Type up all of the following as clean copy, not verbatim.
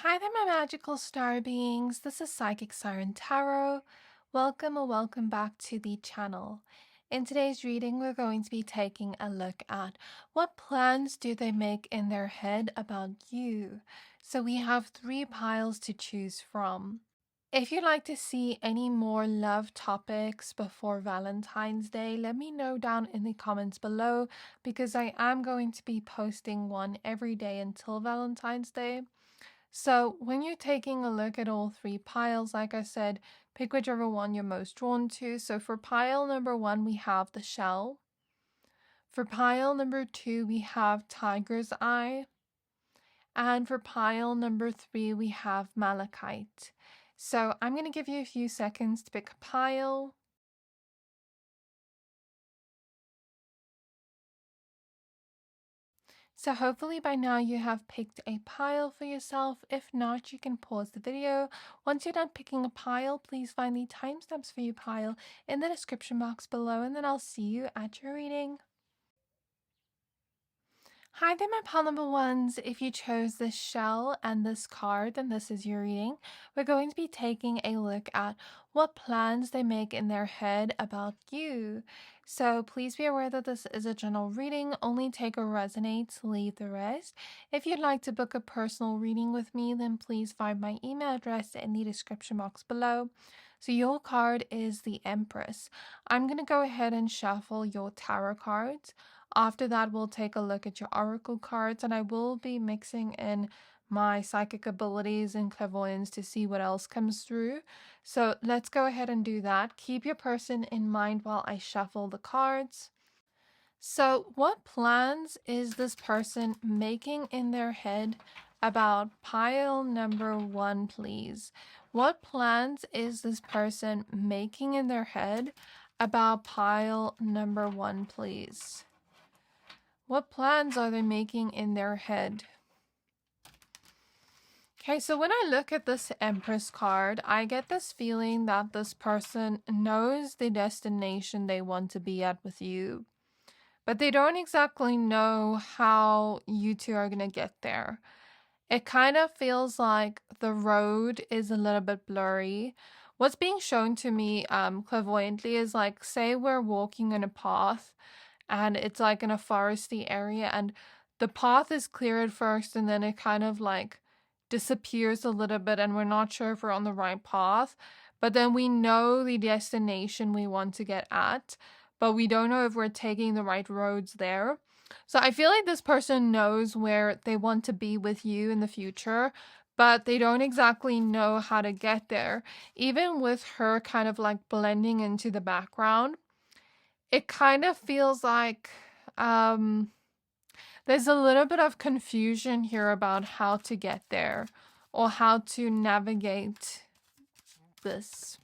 Hi there, my magical star beings. This is Psychic Siren Tarot. Welcome or welcome back to the channel. In today's reading, we're going to be taking a look at what plans do they make in their head about you. So we have 3 piles to choose from. If you'd like to see any more love topics before Valentine's Day, let me know down in the comments below because I am going to be posting one every day until Valentine's Day. So when you're taking a look at all 3 piles, like I said, pick whichever one you're most drawn to. So for pile number 1, we have the shell. For pile number 2, we have tiger's eye. And for pile number 3, we have malachite. So I'm going to give you a few seconds to pick a pile. So hopefully by now you have picked a pile for yourself. If not, you can pause the video. Once you're done picking a pile, please find the timestamps for your pile in the description box below, and then I'll see you at your reading. Hi there, my pile number ones. If you chose this shell and this card, then this is your reading. We're going to be taking a look at what plans they make in their head about you. So please be aware that this is a general reading. Only take what resonates, leave the rest. If you'd like to book a personal reading with me, then please find my email address in the description box below. So your card is the Empress. I'm going to go ahead and shuffle your tarot cards. After that, we'll take a look at your oracle cards, and I will be mixing in my psychic abilities and clairvoyance to see what else comes through. So let's go ahead and do that. Keep your person in mind while I shuffle the cards. So what plans is this person making in their head about pile number 1, please? What plans is this person making in their head about pile number 1, please? What plans are they making in their head? Okay, so when I look at this Empress card, I get this feeling that this person knows the destination they want to be at with you, but they don't exactly know how you two are going to get there. It kind of feels like the road is a little bit blurry. What's being shown to me clairvoyantly is like, say we're walking on a path and it's like in a foresty area and the path is clear at first and then it kind of like disappears a little bit and we're not sure if we're on the right path, but then we know the destination we want to get at, but we don't know if we're taking the right roads there. So I feel like this person knows where they want to be with you in the future, but they don't exactly know how to get there. Even with her kind of like blending into the background, it kind of feels like there's a little bit of confusion here about how to get there or how to navigate this.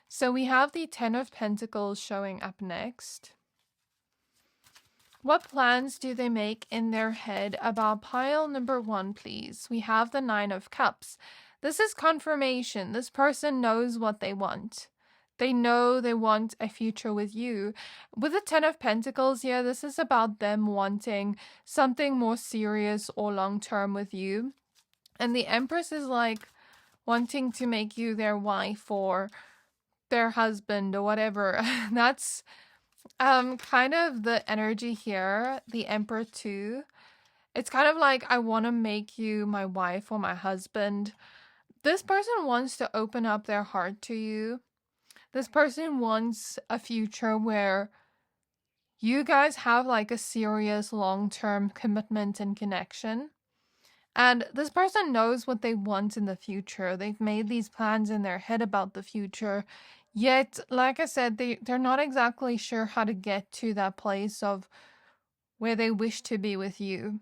So we have the 10 of Pentacles showing up next. What plans do they make in their head about pile number 1, please? We have the 9 of Cups. This is confirmation. This person knows what they want. They know they want a future with you. With the 10 of Pentacles here, this is about them wanting something more serious or long-term with you. And the Empress is like wanting to make you their wife or their husband or whatever. That's kind of the energy here. The Emperor too. It's kind of like, I want to make you my wife or my husband. This person wants to open up their heart to you. This person wants a future where you guys have like a serious long-term commitment and connection. And this person knows what they want in the future. They've made these plans in their head about the future. Yet, like I said, they're not exactly sure how to get to that place of where they wish to be with you.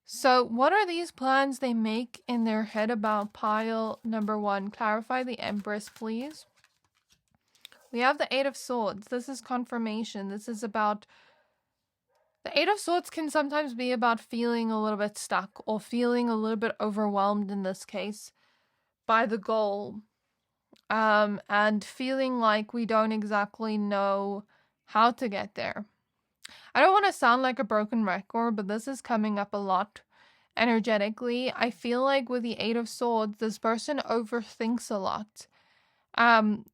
So what are these plans they make in their head about pile number 1? Clarify the Empress, please. We have the 8 of Swords. This is confirmation. This is about... The 8 of Swords can sometimes be about feeling a little bit stuck or feeling a little bit overwhelmed in this case by the goal. And feeling like we don't exactly know how to get there. I don't want to sound like a broken record, but this is coming up a lot energetically, I feel like with the Eight of Swords, this person overthinks a lot.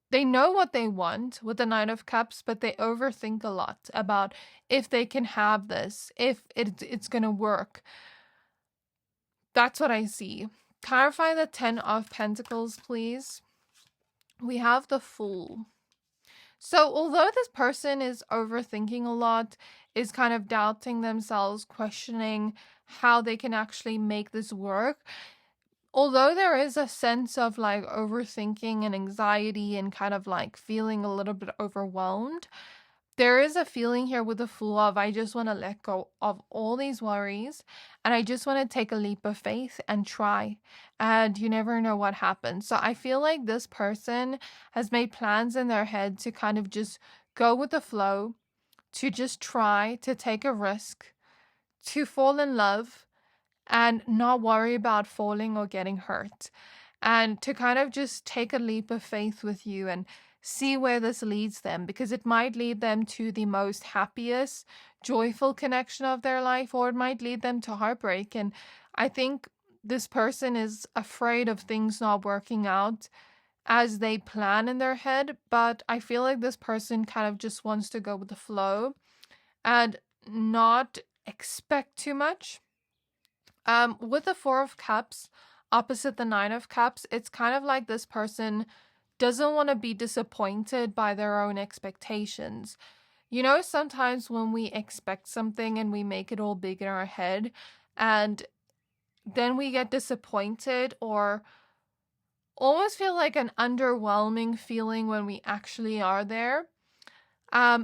They know what they want with the Nine of Cups, but they overthink a lot about if they can have this, if it's gonna work. That's what I see. Clarify the Ten of Pentacles, please. We have the Fool. So although this person is overthinking a lot, is kind of doubting themselves, questioning how they can actually make this work, although there is a sense of like overthinking and anxiety and kind of like feeling a little bit overwhelmed, there is a feeling here with the Fool of, I just want to let go of all these worries and I just want to take a leap of faith and try. And you never know what happens. So I feel like this person has made plans in their head to kind of just go with the flow, to just try, to take a risk, to fall in love and not worry about falling or getting hurt. And to kind of just take a leap of faith with you and see where this leads them, because it might lead them to the most happiest, joyful connection of their life, or it might lead them to heartbreak. And I think this person is afraid of things not working out as they plan in their head, but I feel like this person kind of just wants to go with the flow and not expect too much. With the Four of Cups opposite the Nine of Cups, it's kind of like this person doesn't want to be disappointed by their own expectations. You know, sometimes when we expect something and we make it all big in our head, and then we get disappointed or almost feel like an underwhelming feeling when we actually are there.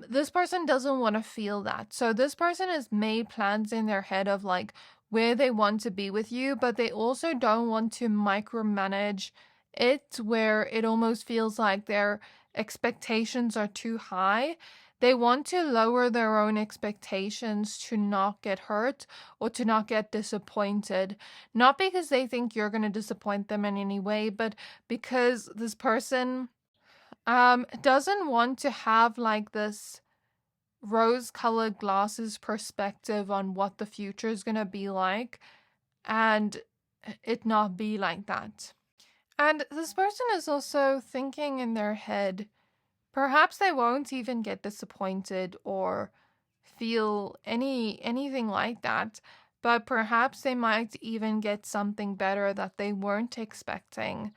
This person doesn't want to feel that. So this person has made plans in their head of like where they want to be with you, but they also don't want to micromanage it where it almost feels like their expectations are too high. They want to lower their own expectations to not get hurt or to not get disappointed. Not because they think you're going to disappoint them in any way, but because this person doesn't want to have like this rose-colored glasses perspective on what the future is going to be like and it not be like that. And this person is also thinking in their head, perhaps they won't even get disappointed or feel anything like that, but perhaps they might even get something better that they weren't expecting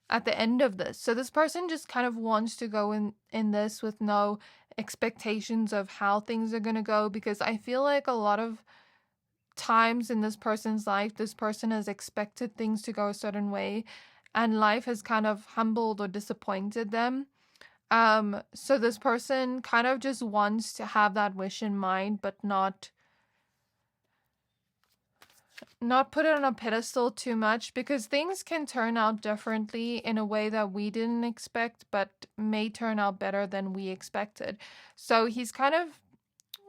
at the end of this. So this person just kind of wants to go in this with no expectations of how things are going to go, because I feel like a lot of times in this person's life, this person has expected things to go a certain way and life has kind of humbled or disappointed them. So this person kind of just wants to have that wish in mind, but not put it on a pedestal too much, because things can turn out differently in a way that we didn't expect, but may turn out better than we expected. So he's kind of,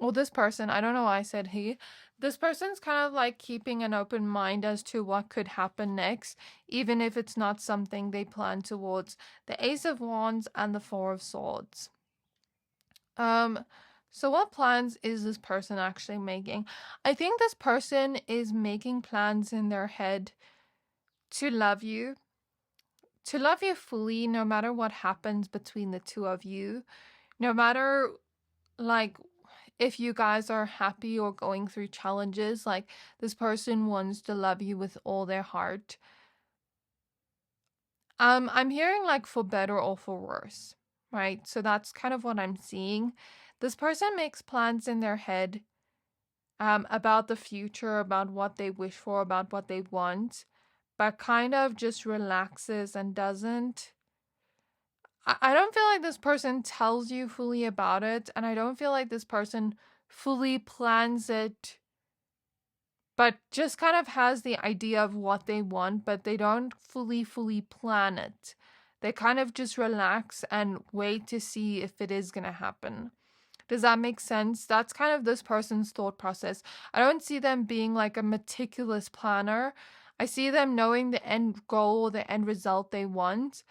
well, this person, I don't know why I said he, this person's kind of like keeping an open mind as to what could happen next, even if it's not something they plan towards. The Ace of Wands and the Four of Swords. So what plans is this person actually making? I think this person is making plans in their head to love you fully, no matter what happens between the two of you, no matter like if you guys are happy or going through challenges, like this person wants to love you with all their heart. I'm hearing like for better or for worse, right? So that's kind of what I'm seeing. This person makes plans in their head about the future, about what they wish for, about what they want, but kind of just relaxes and doesn't. I don't feel like this person tells you fully about it, and I don't feel like this person fully plans it, but just kind of has the idea of what they want, but they don't fully plan it. They kind of just relax and wait to see if it is going to happen. Does that make sense? That's kind of this person's thought process. I don't see them being like a meticulous planner. I see them knowing the end goal, the end result they want,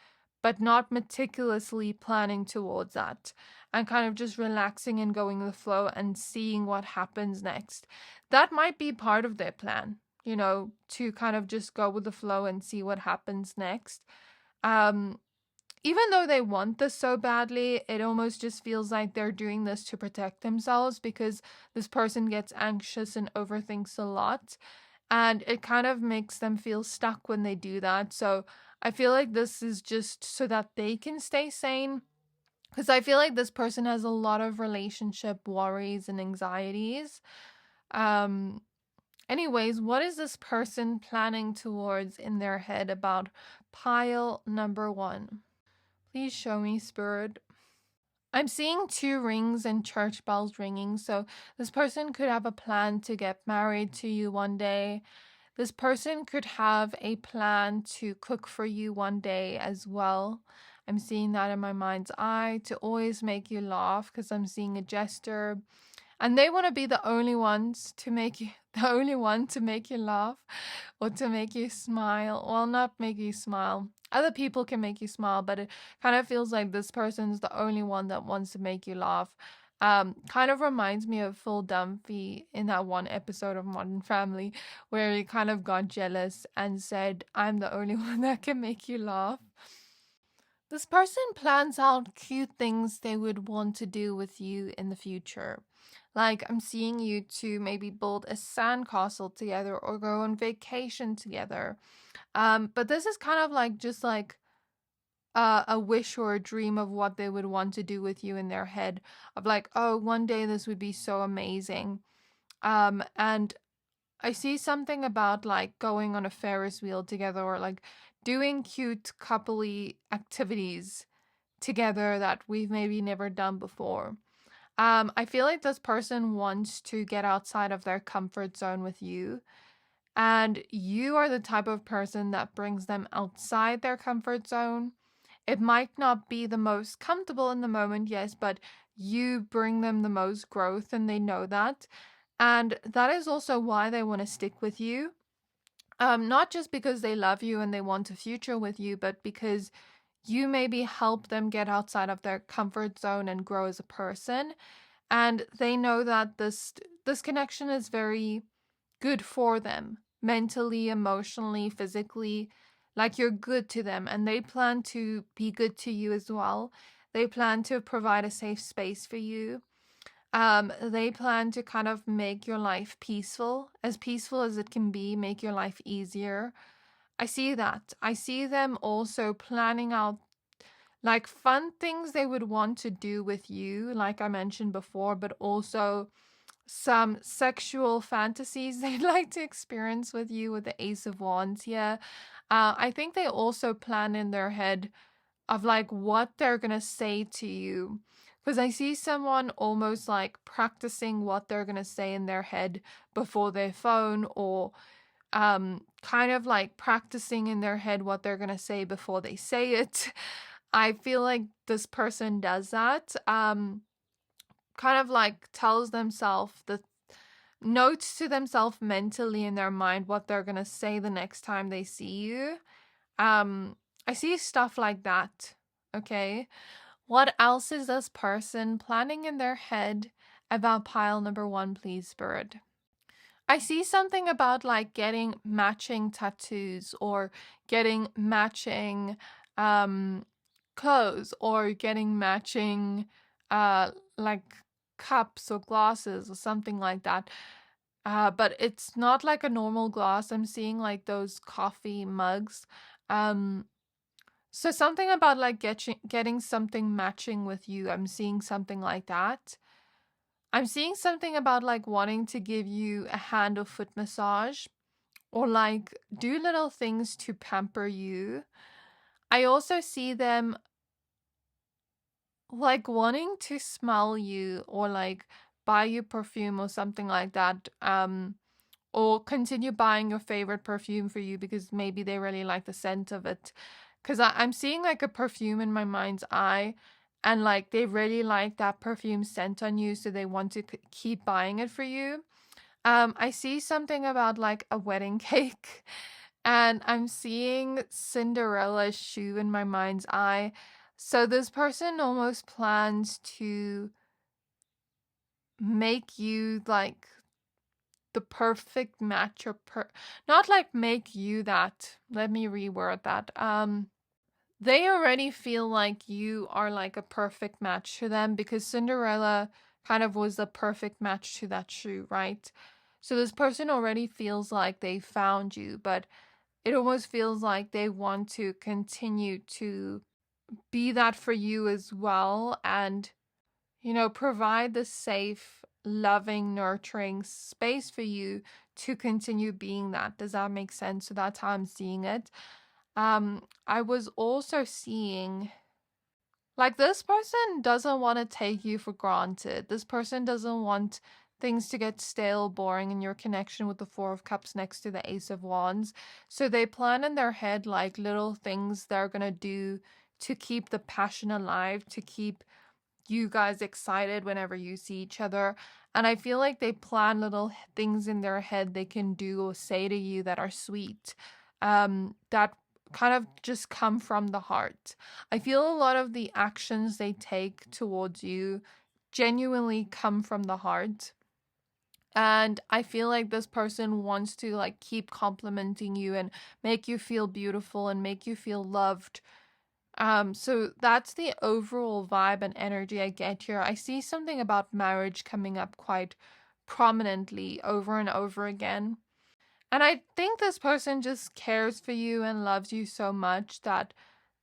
but not meticulously planning towards that, and kind of just relaxing and going with the flow and seeing what happens next. That might be part of their plan. to kind of just go with the flow and see what happens next. Um, Even though they want this so badly, it almost just feels like they're doing this to protect themselves, because this person gets anxious and overthinks a lot. And it kind of makes them feel stuck when they do that. So I feel like this is just so that they can stay sane. Because I feel like this person has a lot of relationship worries and anxieties. Um, Anyways, what is this person planning towards in their head about pile number 1? Please show me, Spirit. I'm seeing 2 rings and church bells ringing. So this person could have a plan to get married to you one day. This person could have a plan to cook for you one day as well. I'm seeing that in my mind's eye, to always make you laugh, because I'm seeing a jester. And they want to be the only ones to make you, the only one to make you laugh or to make you smile. Well, not make you smile. Other people can make you smile, but it kind of feels like this person's the only one that wants to make you laugh. Kind of reminds me of Phil Dunphy in that one episode of Modern Family, where he kind of got jealous and said, "I'm the only one that can make you laugh." This person plans out cute things they would want to do with you in the future. Like, I'm seeing you to maybe build a sandcastle together or go on vacation together. But this is kind of like just like a wish or a dream of what they would want to do with you in their head, of like, oh, one day this would be so amazing. And I see something about like going on a Ferris wheel together, or like doing cute coupley activities together that we've maybe never done before. I feel like this person wants to get outside of their comfort zone with you, and you are the type of person that brings them outside their comfort zone. It might not be the most comfortable in the moment, yes, but you bring them the most growth, and they know that. And that is also why they want to stick with you. Not just because they love you and they want a future with you, but because you maybe help them get outside of their comfort zone and grow as a person. And they know that this connection is very good for them, mentally, emotionally, physically. Like, you're good to them, and they plan to be good to you as well. They plan to provide a safe space for you. They plan to kind of make your life peaceful as it can be, make your life easier. I see that. I see them also planning out like fun things they would want to do with you, like I mentioned before, but also some sexual fantasies they'd like to experience with you, with the Ace of Wands here. I think they also plan in their head of like what they're gonna say to you. Because I see someone almost like practicing what they're gonna say in their head before their phone, or kind of like practicing in their head what they're gonna say before they say it. I feel like this person does that. Kind of like tells themselves the notes to themselves mentally in their mind what they're gonna say the next time they see you. I see stuff like that. Okay. What else is this person planning in their head about pile number 1, please, Spirit? I see something about like getting matching tattoos, or getting matching clothes, or getting matching like cups or glasses or something like that. But it's not like a normal glass. I'm seeing like those coffee mugs. Um so something about like getting something matching with you. I'm seeing something like that. I'm seeing something about like wanting to give you a hand or foot massage, or like do little things to pamper you. I also see them like wanting to smell you, or like buy you perfume or something like that. Or continue buying your favorite perfume for you because maybe they really like the scent of it. Because I'm seeing like a perfume in my mind's eye, and like they really like that perfume scent on you, so they want to keep buying it for you. I see something about like a wedding cake, and I'm seeing Cinderella's shoe in my mind's eye. So this person almost plans to make you like the perfect match, or not like make you that. Let me reword that. They already feel like you are like a perfect match to them, because Cinderella kind of was the perfect match to that shoe, right? So this person already feels like they found you, but it almost feels like they want to continue to be that for you as well, and, provide the safe, loving, nurturing space for you to continue being that. Does that make sense? So that's how I'm seeing it. I was also seeing, like, this person doesn't want to take you for granted. This person doesn't want things to get stale, boring in your connection with the Four of Cups next to the Ace of Wands. So they plan in their head like little things they're going to do to keep the passion alive, to keep you guys excited whenever you see each other. And I feel like they plan little things in their head they can do or say to you that are sweet, that kind of just come from the heart. I feel a lot of the actions they take towards you genuinely come from the heart. And I feel like this person wants to like keep complimenting you and make you feel beautiful and make you feel loved. So that's the overall vibe and energy I get here. I see something about marriage coming up quite prominently over and over again. And I think this person just cares for you and loves you so much that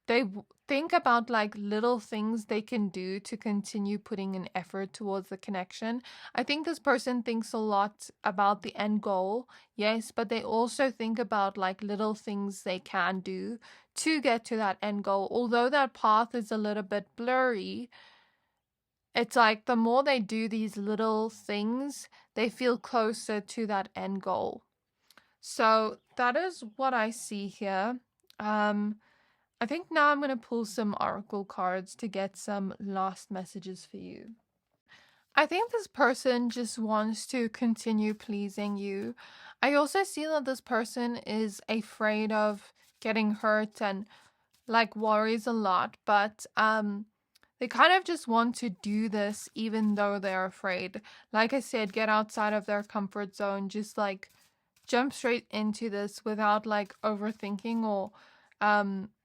they think about like little things they can do to continue putting an effort towards the connection. I think this person thinks a lot about the end goal, yes, but they also think about like little things they can do to get to that end goal. Although that path is a little bit blurry, it's like the more they do these little things, they feel closer to that end goal. So that is what I see here. I think now I'm going to pull some oracle cards to get some last messages for you. I think this person just wants to continue pleasing you. I also see that this person is afraid of getting hurt and like worries a lot, but they kind of just want to do this even though they're afraid. Like I said, get outside of their comfort zone, just like jump straight into this without like overthinking or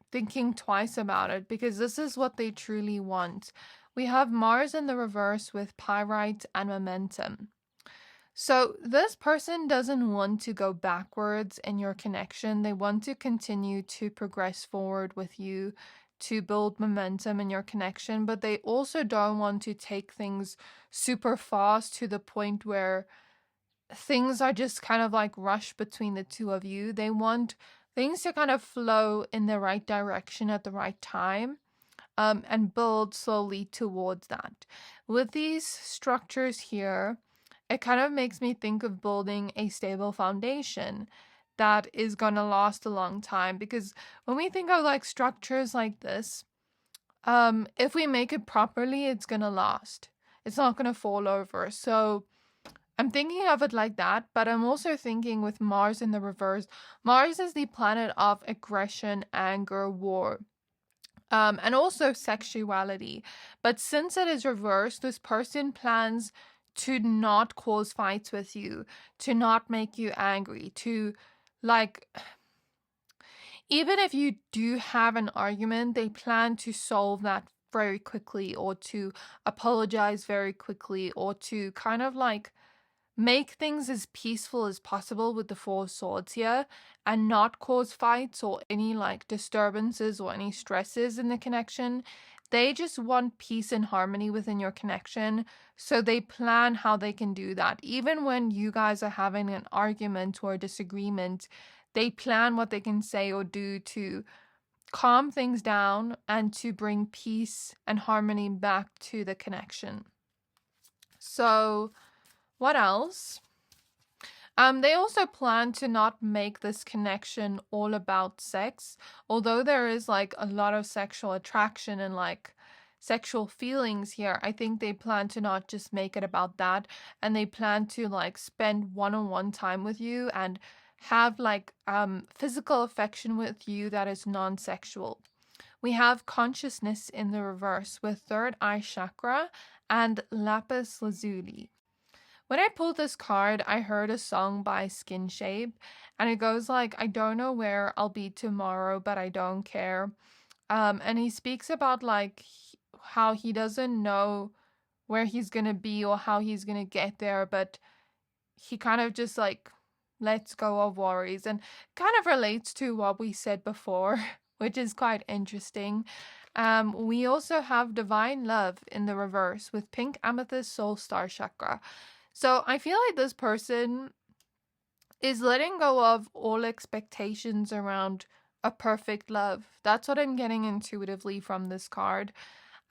thinking twice about it, because this is what they truly want. We have Mars in the reverse with Pyrite and Momentum. So this person doesn't want to go backwards in your connection. They want to continue to progress forward with you, to build momentum in your connection, but they also don't want to take things super fast to the point where things are just kind of like rushed between the two of you. They want things to kind of flow in the right direction at the right time, and build slowly towards that. With these structures here, it kind of makes me think of building a stable foundation that is going to last a long time. Because when we think of like structures like this, if we make it properly, it's going to last. It's not going to fall over. So I'm thinking of it like that, but I'm also thinking with Mars in the reverse. Mars is the planet of aggression, anger, war, and also sexuality. But since it is reversed, this person plans to not cause fights with you, to not make you angry, to like, even if you do have an argument, they plan to solve that very quickly, or to apologize very quickly, or to kind of like make things as peaceful as possible with the Four of Swords here, and not cause fights or any like disturbances or any stresses in the connection. They just want peace and harmony within your connection. So they plan how they can do that. Even when you guys are having an argument or a disagreement, they plan what they can say or do to calm things down and to bring peace and harmony back to the connection. So what else? They also plan to not make this connection all about sex, although there is like a lot of sexual attraction and like sexual feelings here. I think they plan to not just make it about that, and they plan to like spend one-on-one time with you and have like physical affection with you that is non-sexual. We have consciousness in the reverse with third eye chakra and lapis lazuli. When I pulled this card, I heard a song by Skin Shape, and it goes like, I don't know where I'll be tomorrow, but I don't care. And he speaks about like how he doesn't know where he's gonna be or how he's gonna get there, but he kind of just like lets go of worries and kind of relates to what we said before, which is quite interesting. We also have divine love in the reverse with pink amethyst soul star chakra. So I feel like this person is letting go of all expectations around a perfect love. That's what I'm getting intuitively from this card.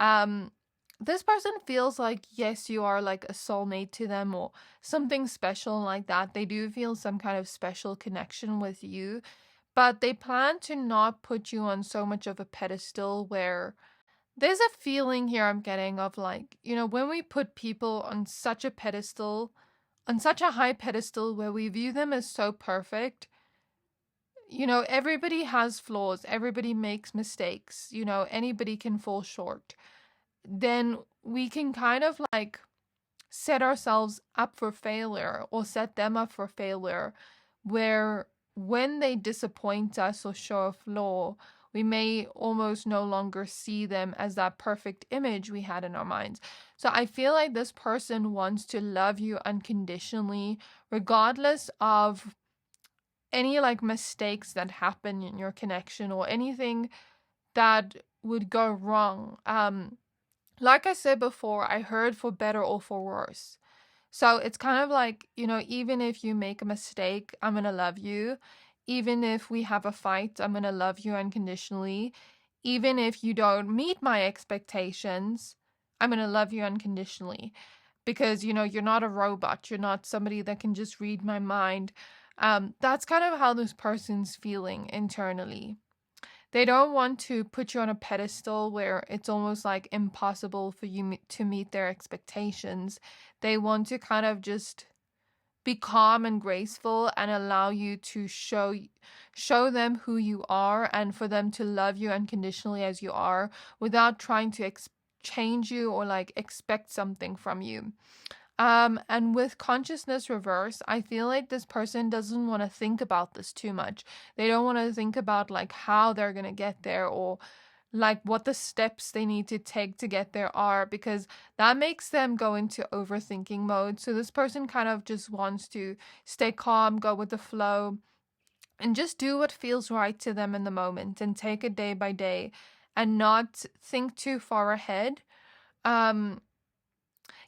Um, this person feels like, yes, you are like a soulmate to them or something special like that. They do feel some kind of special connection with you, but they plan to not put you on so much of a pedestal where there's a feeling here I'm getting of like, when we put people on such a pedestal, on such a high pedestal where we view them as so perfect, everybody has flaws, everybody makes mistakes, anybody can fall short. Then we can kind of like set ourselves up for failure or set them up for failure, where when they disappoint us or show a flaw, we may almost no longer see them as that perfect image we had in our minds. So I feel like this person wants to love you unconditionally, regardless of any like mistakes that happen in your connection or anything that would go wrong. Like I said before, I heard for better or for worse. So it's kind of like, even if you make a mistake, I'm going to love you. Even if we have a fight, I'm going to love you unconditionally. Even if you don't meet my expectations, I'm going to love you unconditionally. Because, you're not a robot. You're not somebody that can just read my mind. That's kind of how this person's feeling internally. They don't want to put you on a pedestal where it's almost like impossible for you to meet their expectations. They want to kind of just be calm and graceful and allow you to show them who you are and for them to love you unconditionally as you are without trying to change you or like expect something from you. And with consciousness reverse, I feel like this person doesn't want to think about this too much. They don't want to think about like how they're going to get there or like what the steps they need to take to get there are, because that makes them go into overthinking mode. So this person kind of just wants to stay calm, go with the flow, and just do what feels right to them in the moment and take it day by day and not think too far ahead.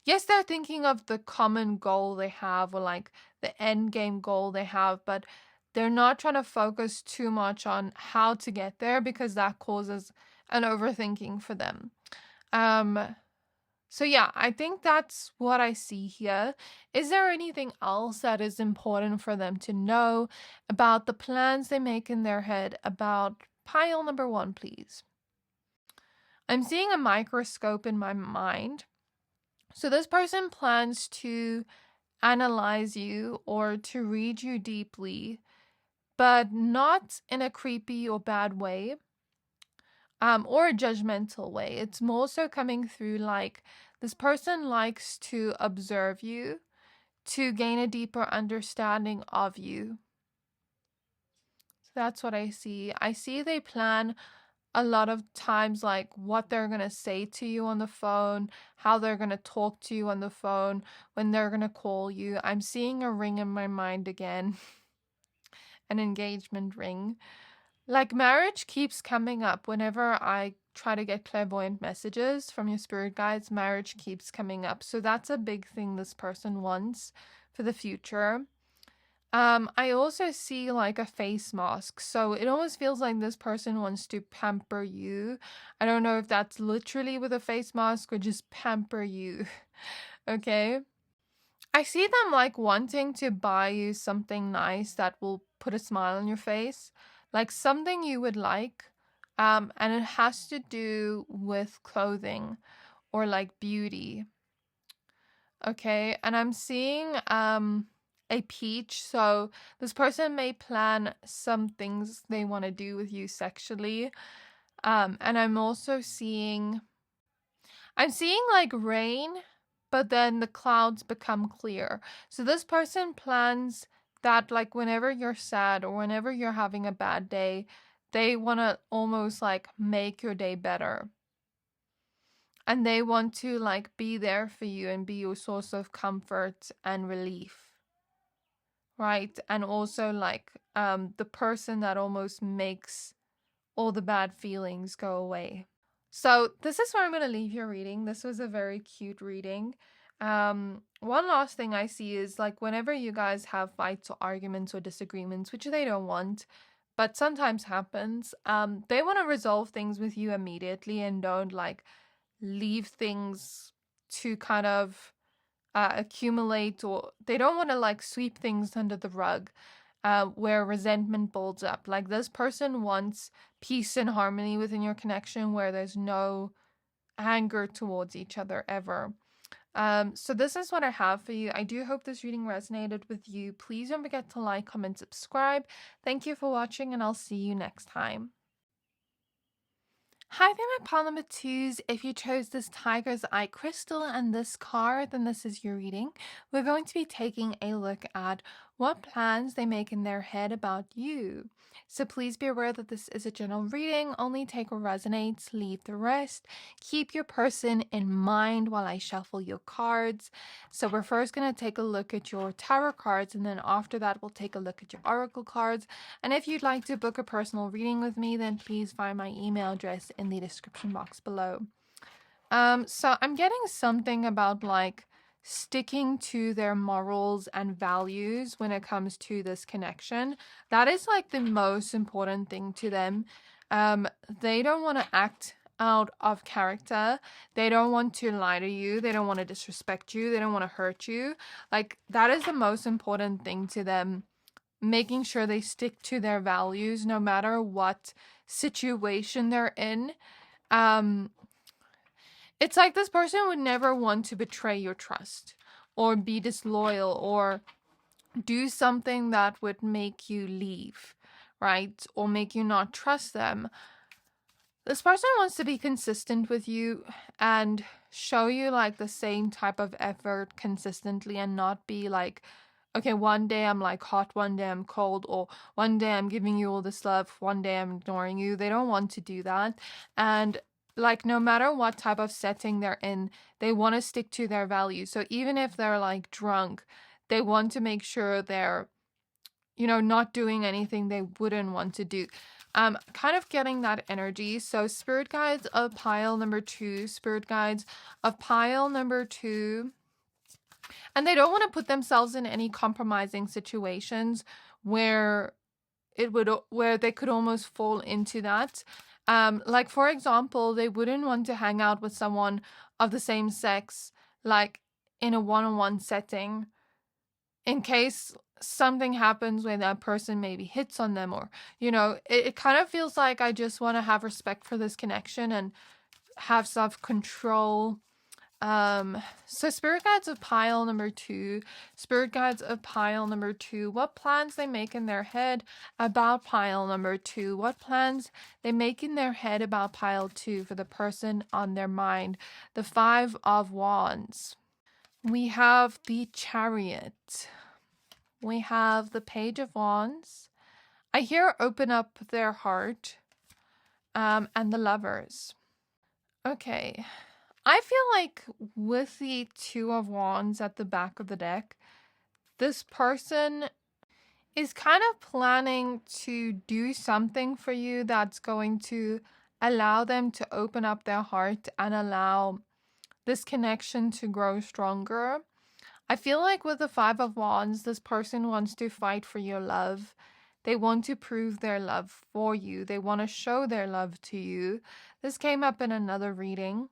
Yes, they're thinking of the common goal they have or like the end game goal they have, but they're not trying to focus too much on how to get there because that causes an overthinking for them. So yeah, I think that's what I see here. Is there anything else that is important for them to know about the plans they make in their head about pile number 1, please? I'm seeing a microscope in my mind. So this person plans to analyze you or to read you deeply, but not in a creepy or bad way, or a judgmental way. It's more so coming through like this person likes to observe you to gain a deeper understanding of you. So that's what I see. I see they plan a lot of times like what they're going to say to you on the phone, how they're going to talk to you on the phone, when they're going to call you. I'm seeing a ring in my mind again, an engagement ring. Like marriage keeps coming up whenever I try to get clairvoyant messages from your spirit guides. Marriage keeps coming up. So that's a big thing this person wants for the future. I also see like a face mask. So it almost feels like this person wants to pamper you. I don't know if that's literally with a face mask or just pamper you. Okay. I see them like wanting to buy you something nice that will put a smile on your face, like something you would like. And it has to do with clothing or like beauty. Okay. And I'm seeing a peach. So this person may plan some things they want to do with you sexually. And I'm seeing like rain but then the clouds become clear. So this person plans that, like, whenever you're sad or whenever you're having a bad day, they want to almost like make your day better. And they want to like be there for you and be your source of comfort and relief. Right? And also like the person that almost makes all the bad feelings go away. So this is where I'm going to leave your reading. This was a very cute reading. One last thing I see is like whenever you guys have fights or arguments or disagreements, which they don't want, but sometimes happens, they want to resolve things with you immediately and don't like leave things to kind of accumulate, or they don't want to like sweep things under the rug where resentment builds up. Like this person wants peace and harmony within your connection where there's no anger towards each other ever. So this is what I have for you. I do hope this reading resonated with you. Please don't forget to like, comment, subscribe. Thank you for watching, and I'll see you next time. Hi there, my pile number 2s. If you chose this Tiger's Eye crystal and this card, then this is your reading. We're going to be taking a look at what plans they make in their head about you. So please be aware that this is a general reading. Only take what resonates, leave the rest. Keep your person in mind while I shuffle your cards. So we're first going to take a look at your tarot cards, and then after that we'll take a look at your oracle cards. And if you'd like to book a personal reading with me, then please find my email address in the description box below. So I'm getting something about like sticking to their morals and values when it comes to this connection. That is like the most important thing to them. They don't want to act out of character. They don't want to lie to you. They don't want to disrespect you. They don't want to hurt you. Like that is the most important thing to them. Making sure they stick to their values no matter what situation they're in. It's like this person would never want to betray your trust or be disloyal or do something that would make you leave, right? Or make you not trust them. This person wants to be consistent with you and show you like the same type of effort consistently, and not be like, okay, one day I'm like hot, one day I'm cold, or one day I'm giving you all this love, one day I'm ignoring you. They don't want to do that. And like no matter what type of setting they're in, they want to stick to their values. So even if they're like drunk, they want to make sure they're, not doing anything they wouldn't want to do. Kind of getting that energy. So spirit guides of pile number 2, spirit guides of pile number 2. And they don't want to put themselves in any compromising situations where they could almost fall into that. Like for example, they wouldn't want to hang out with someone of the same sex, like in a one-on-one setting, in case something happens where that person maybe hits on them, or, it kind of feels like I just want to have respect for this connection and have self-control. So spirit guides of pile number 2, spirit guides of pile number 2, what plans they make in their head about pile number 2, what plans they make in their head about pile 2 for the person on their mind. The 5 of Wands. We have the Chariot. We have the Page of Wands. I hear open up their heart, and the Lovers. Okay. I feel like with the 2 of Wands at the back of the deck, this person is kind of planning to do something for you that's going to allow them to open up their heart and allow this connection to grow stronger. I feel like with the 5 of Wands, this person wants to fight for your love. They want to prove their love for you. They want to show their love to you. This came up in another reading.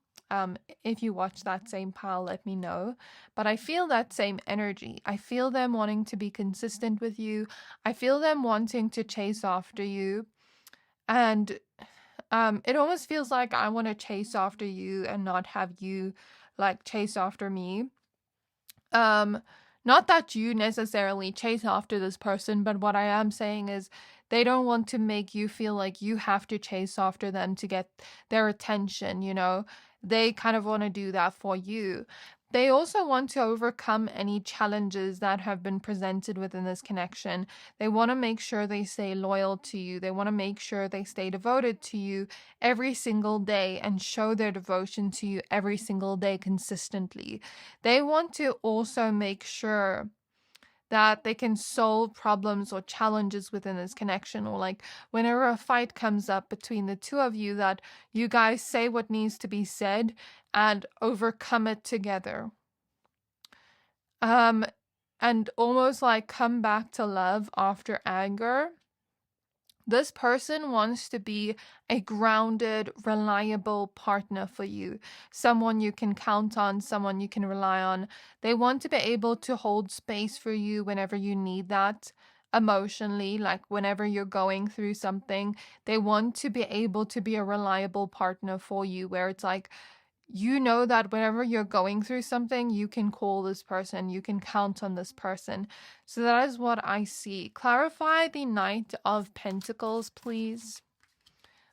If you watch that same pile, let me know. But I feel that same energy. I feel them wanting to be consistent with you. I feel them wanting to chase after you. And it almost feels like I want to chase after you and not have you like chase after me. Not that you necessarily chase after this person, but what I am saying is they don't want to make you feel like you have to chase after them to get their attention, They kind of want to do that for you. they also want to overcome any challenges that have been presented within this connection. They want to make sure they stay loyal to you. They want to make sure they stay devoted to you every single day and show their devotion to you every single day consistently. They want to also make sure that they can solve problems or challenges within this connection, or like whenever a fight comes up between the two of you, that you guys say what needs to be said and overcome it together. And almost like come back to love after anger. This person wants to be a grounded, reliable partner for you, someone you can count on, someone you can rely on. They want to be able to hold space for you whenever you need that emotionally, like whenever you're going through something. They want to be able to be a reliable partner for you, where it's like, you know that whenever you're going through something, you can call this person, you can count on this person. So that is what I see. Clarify the Knight of Pentacles, please.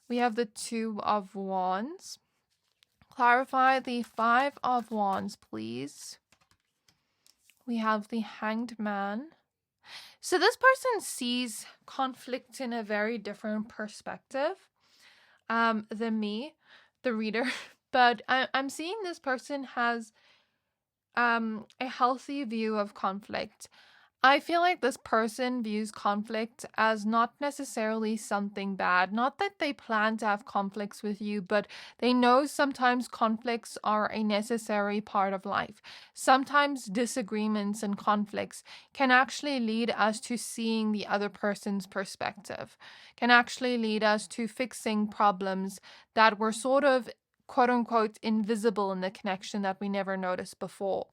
We have the Two of Wands. Clarify the Five of Wands, please. We have the Hanged Man. So this person sees conflict in a very different perspective than me, the reader. But I'm seeing this person has a healthy view of conflict. I feel like this person views conflict as not necessarily something bad. Not that they plan to have conflicts with you, but they know sometimes conflicts are a necessary part of life. Sometimes disagreements and conflicts can actually lead us to seeing the other person's perspective, can actually lead us to fixing problems that were sort of quote unquote invisible in the connection that we never noticed before,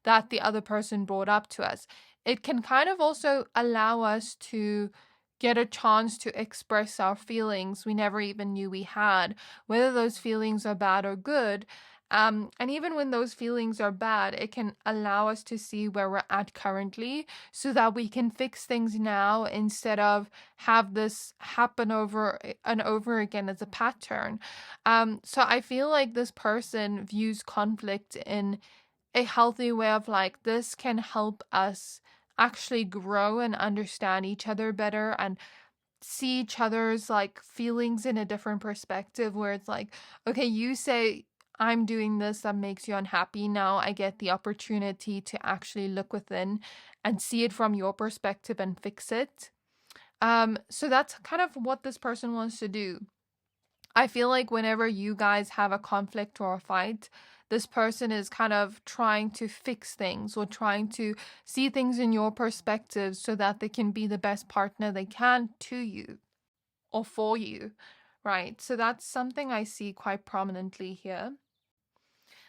that the other person brought up to us. It can kind of also allow us to get a chance to express our feelings we never even knew we had, whether those feelings are bad or good. And even when those feelings are bad, it can allow us to see where we're at currently so that we can fix things now instead of have this happen over and over again as a pattern. So I feel like this person views conflict in a healthy way of like, this can help us actually grow and understand each other better and see each other's like feelings in a different perspective, where it's like, okay, you say I'm doing this that makes you unhappy. Now I get the opportunity to actually look within and see it from your perspective and fix it. So that's kind of what this person wants to do. I feel like whenever you guys have a conflict or a fight, this person is kind of trying to fix things or trying to see things in your perspective so that they can be the best partner they can to you or for you, right? So that's something I see quite prominently here.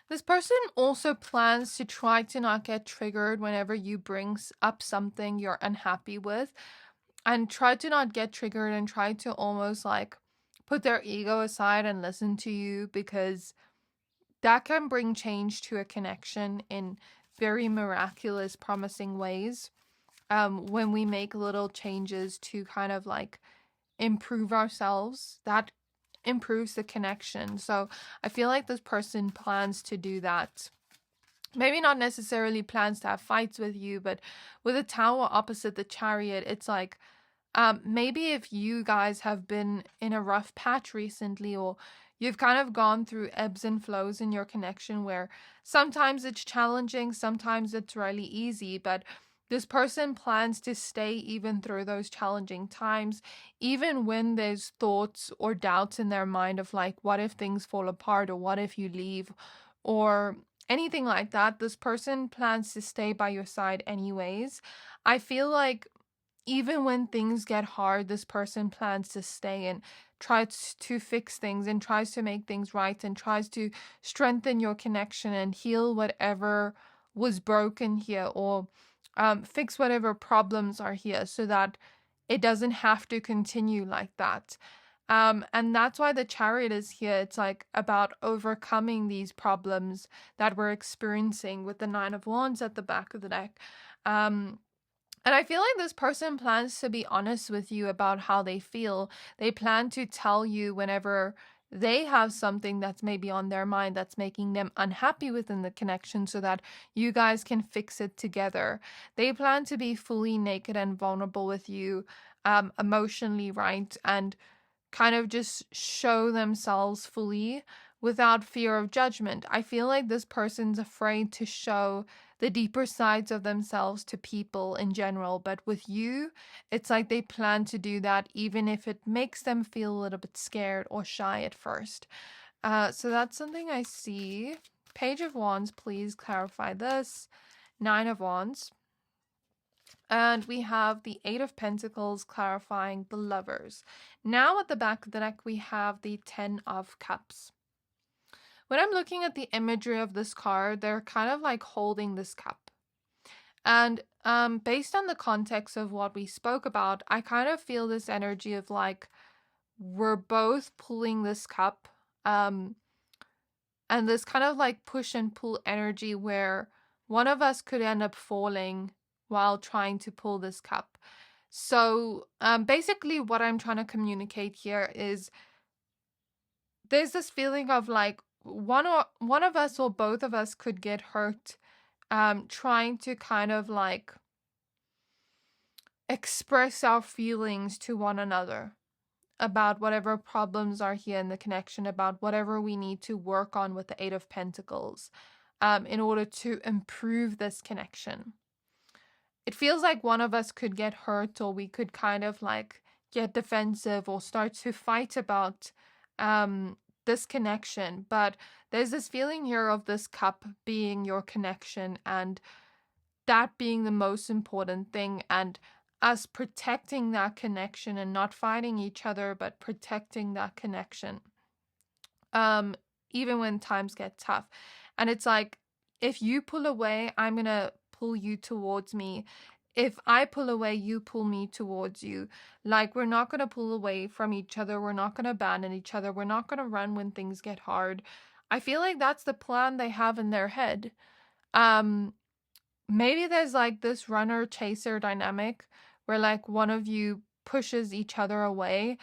This person also plans to try to not get triggered whenever you bring up something you're unhappy with, and try to not get triggered and try to almost like put their ego aside and listen to you, because that can bring change to a connection in very miraculous, promising ways. When we make little changes to kind of like improve ourselves, that improves the connection. So I feel like this person plans to do that. Maybe not necessarily plans to have fights with you, but with a Tower opposite the Chariot, it's like, maybe if you guys have been in a rough patch recently, or you've kind of gone through ebbs and flows in your connection where sometimes it's challenging, sometimes it's really easy, but this person plans to stay even through those challenging times, even when there's thoughts or doubts in their mind of like, what if things fall apart, or what if you leave, or anything like that. This person plans to stay by your side anyways. I feel like even when things get hard, this person plans to stay and tries to fix things and tries to make things right and tries to strengthen your connection and heal whatever was broken here, or fix whatever problems are here so that it doesn't have to continue like that. And that's why the Chariot is here. It's like about overcoming these problems that we're experiencing with the Nine of Wands at the back of the deck. And I feel like this person plans to be honest with you about how they feel. They plan to tell you whenever they have something that's maybe on their mind that's making them unhappy within the connection, so that you guys can fix it together. They plan to be fully naked and vulnerable with you, emotionally, right? And kind of just show themselves fully without fear of judgment. I feel like this person's afraid to show the deeper sides of themselves to people in general, but with you, it's like they plan to do that even if it makes them feel a little bit scared or shy at first. So that's something I see. Page of Wands, please clarify this. Nine of Wands. And we have the Eight of Pentacles clarifying the Lovers. Now at the back of the deck, we have the Ten of Cups. When I'm looking at the imagery of this card, they're kind of like holding this cup. And based on the context of what we spoke about, I kind of feel this energy of like, we're both pulling this cup. And this kind of like push and pull energy where one of us could end up falling while trying to pull this cup. So basically what I'm trying to communicate here is there's this feeling of like one of us or both of us could get hurt trying to kind of like express our feelings to one another about whatever problems are here in the connection, about whatever we need to work on with the Eight of Pentacles in order to improve this connection. It feels like one of us could get hurt, or we could kind of like get defensive or start to fight about this connection. But there's this feeling here of this cup being your connection, and that being the most important thing, and us protecting that connection and not fighting each other, but protecting that connection. Even when times get tough. And it's like, if you pull away, I'm going to pull you towards me. If I pull away, you pull me towards you. Like, we're not going to pull away from each other. We're not going to abandon each other. We're not going to run when things get hard. I feel like that's the plan they have in their head. Maybe there's like this runner chaser dynamic where like one of you pushes each other away,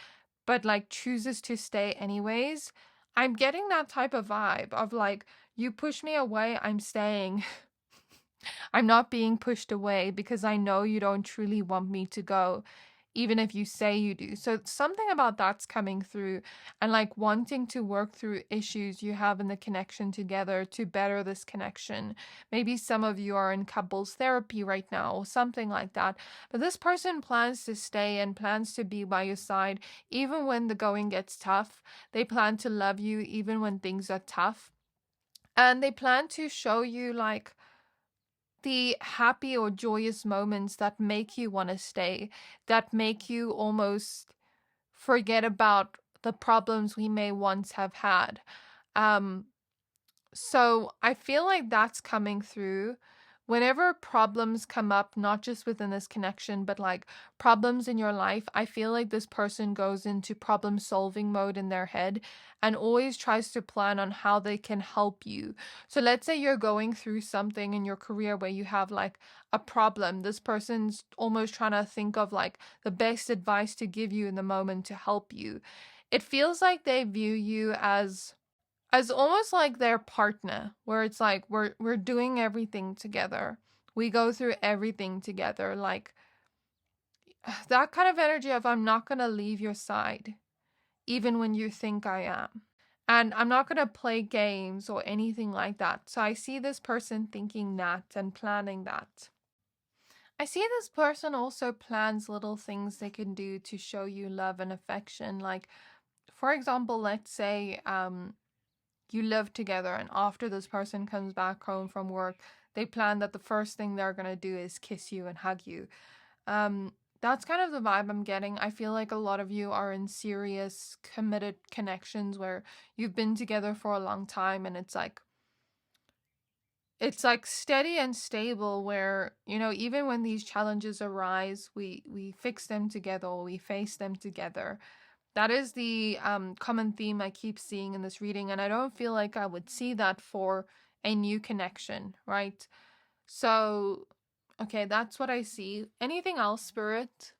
but like chooses to stay anyways. I'm getting that type of vibe of like, you push me away, I'm staying. I'm not being pushed away because I know you don't truly want me to go, even if you say you do. So something about that's coming through, and like wanting to work through issues you have in the connection together to better this connection. Maybe some of you are in couples therapy right now or something like that. But this person plans to stay and plans to be by your side even when the going gets tough. They plan to love you even when things are tough. And they plan to show you like the happy or joyous moments that make you want to stay, that make you almost forget about the problems we may once have had. So I feel like that's coming through. Whenever problems come up, not just within this connection, but like problems in your life, I feel like this person goes into problem solving mode in their head and always tries to plan on how they can help you. So let's say you're going through something in your career where you have like a problem. This person's almost trying to think of like the best advice to give you in the moment to help you. It feels like they view you as almost like their partner, where it's like we're doing everything together. We go through everything together. Like that kind of energy of, I'm not going to leave your side even when you think I am. And I'm not going to play games or anything like that. So I see this person thinking that and planning that. I see this person also plans little things they can do to show you love and affection. Like, for example, let's say you live together, and after this person comes back home from work, they plan that the first thing they're going to do is kiss you and hug you. That's kind of the vibe I'm getting. I feel like a lot of you are in serious, committed connections where you've been together for a long time, and it's like steady and stable, where, you know, even when these challenges arise, we fix them together, or we face them together. That is the common theme I keep seeing in this reading, and I don't feel like I would see that for a new connection, right? So, okay, that's what I see. Anything else, Spirit?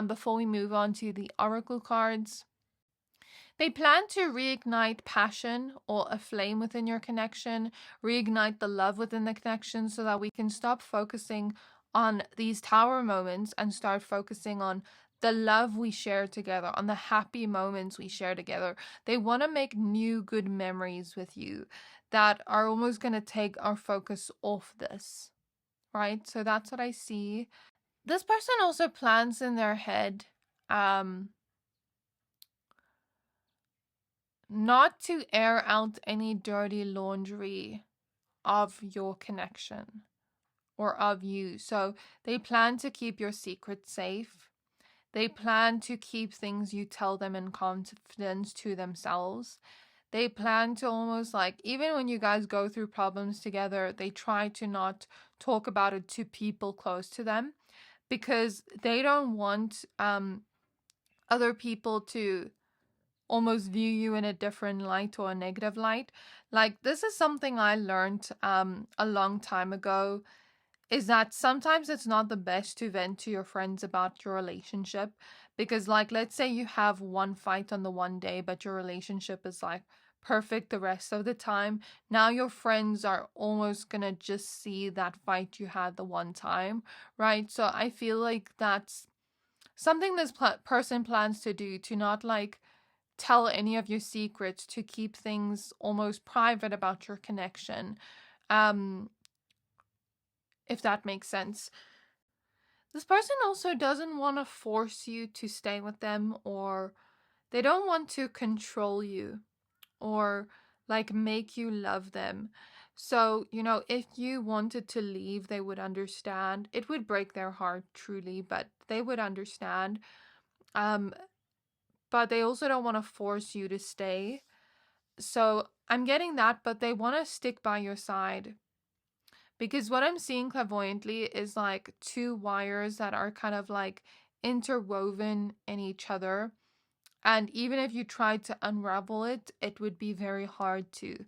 Before we move on to the oracle cards. They plan to reignite passion or a flame within your connection, reignite the love within the connection so that we can stop focusing on these tower moments and start focusing on the love we share together, on the happy moments we share together. They want to make new good memories with you that are almost going to take our focus off this, right? So that's what I see. This person also plans in their head not to air out any dirty laundry of your connection or of you. So they plan to keep your secrets safe. They plan to keep things you tell them in confidence to themselves. They plan to almost like, even when you guys go through problems together, they try to not talk about it to people close to them because they don't want other people to almost view you in a different light or a negative light. Like, this is something I learned a long time ago, is that sometimes it's not the best to vent to your friends about your relationship because, like, let's say you have one fight on the one day, but your relationship is like perfect the rest of the time. Now your friends are almost gonna just see that fight you had the one time, right? So I feel like that's something this person plans to do, to not like tell any of your secrets, to keep things almost private about your connection, if that makes sense. This person also doesn't want to force you to stay with them, or they don't want to control you or like make you love them. So, if you wanted to leave, they would understand. It would break their heart truly, but they would understand. But they also don't want to force you to stay. So I'm getting that, but they want to stick by your side. Because what I'm seeing clairvoyantly is like two wires that are kind of like interwoven in each other. And even if you tried to unravel it, it would be very hard to.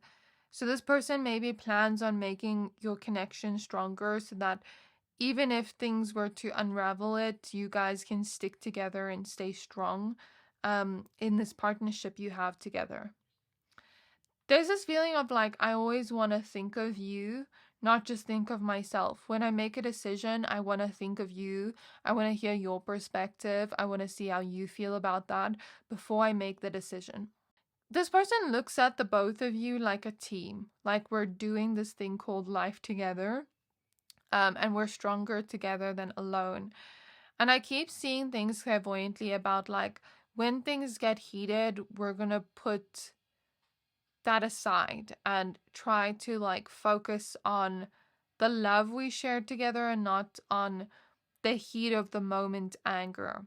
So this person maybe plans on making your connection stronger so that even if things were to unravel it, you guys can stick together and stay strong in this partnership you have together. There's this feeling of like, I always want to think of you, not just think of myself. When I make a decision, I want to think of you. I want to hear your perspective. I want to see how you feel about that before I make the decision. This person looks at the both of you like a team, like we're doing this thing called life together, and we're stronger together than alone. And I keep seeing things clairvoyantly about like, when things get heated, we're gonna put that aside and try to like focus on the love we shared together and not on the heat of the moment anger.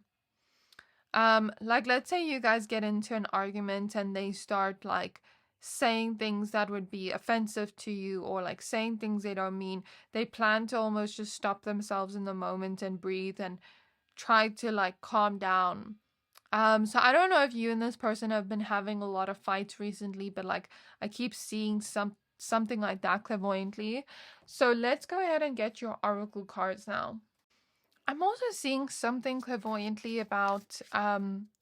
Like, let's say you guys get into an argument and they start like saying things that would be offensive to you, or like saying things they don't mean. They plan to almost just stop themselves in the moment and breathe and try to like calm down. So I don't know if you and this person have been having a lot of fights recently, but like I keep seeing something like that clairvoyantly. So let's go ahead and get your oracle cards now. I'm also seeing something clairvoyantly about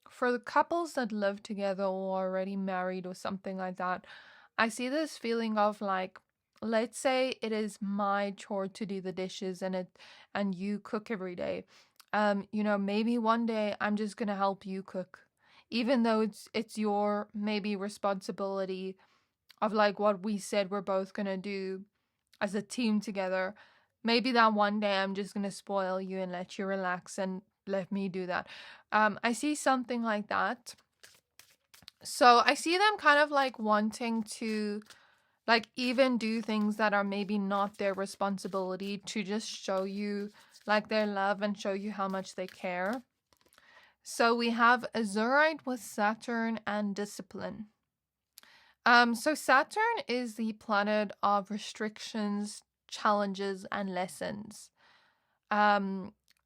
for the couples that live together or are already married or something like that. I see this feeling of like, let's say it is my chore to do the dishes and you cook every day. Maybe one day I'm just gonna help you cook, even though it's your maybe responsibility of like what we said we're both gonna do as a team together. Maybe that one day I'm just gonna spoil you and let you relax and let me do that. I see something like that. So I see them kind of like wanting to like even do things that are maybe not their responsibility to just show you like their love and show you how much they care. So we have Azurite with Saturn and discipline. So Saturn is the planet of restrictions, challenges, and lessons.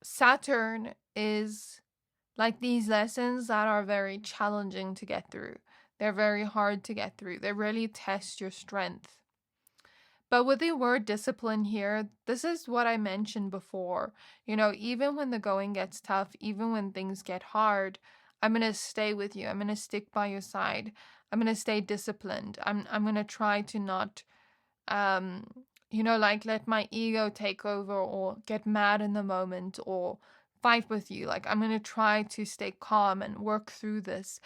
Saturn is like these lessons that are very challenging to get through. They're very hard to get through. They really test your strength. But with the word discipline here, this is what I mentioned before. Even when the going gets tough, even when things get hard, I'm going to stay with you. I'm going to stick by your side. I'm going to stay disciplined. I'm going to try to not, like let my ego take over or get mad in the moment or fight with you. Like, I'm going to try to stay calm and work through this.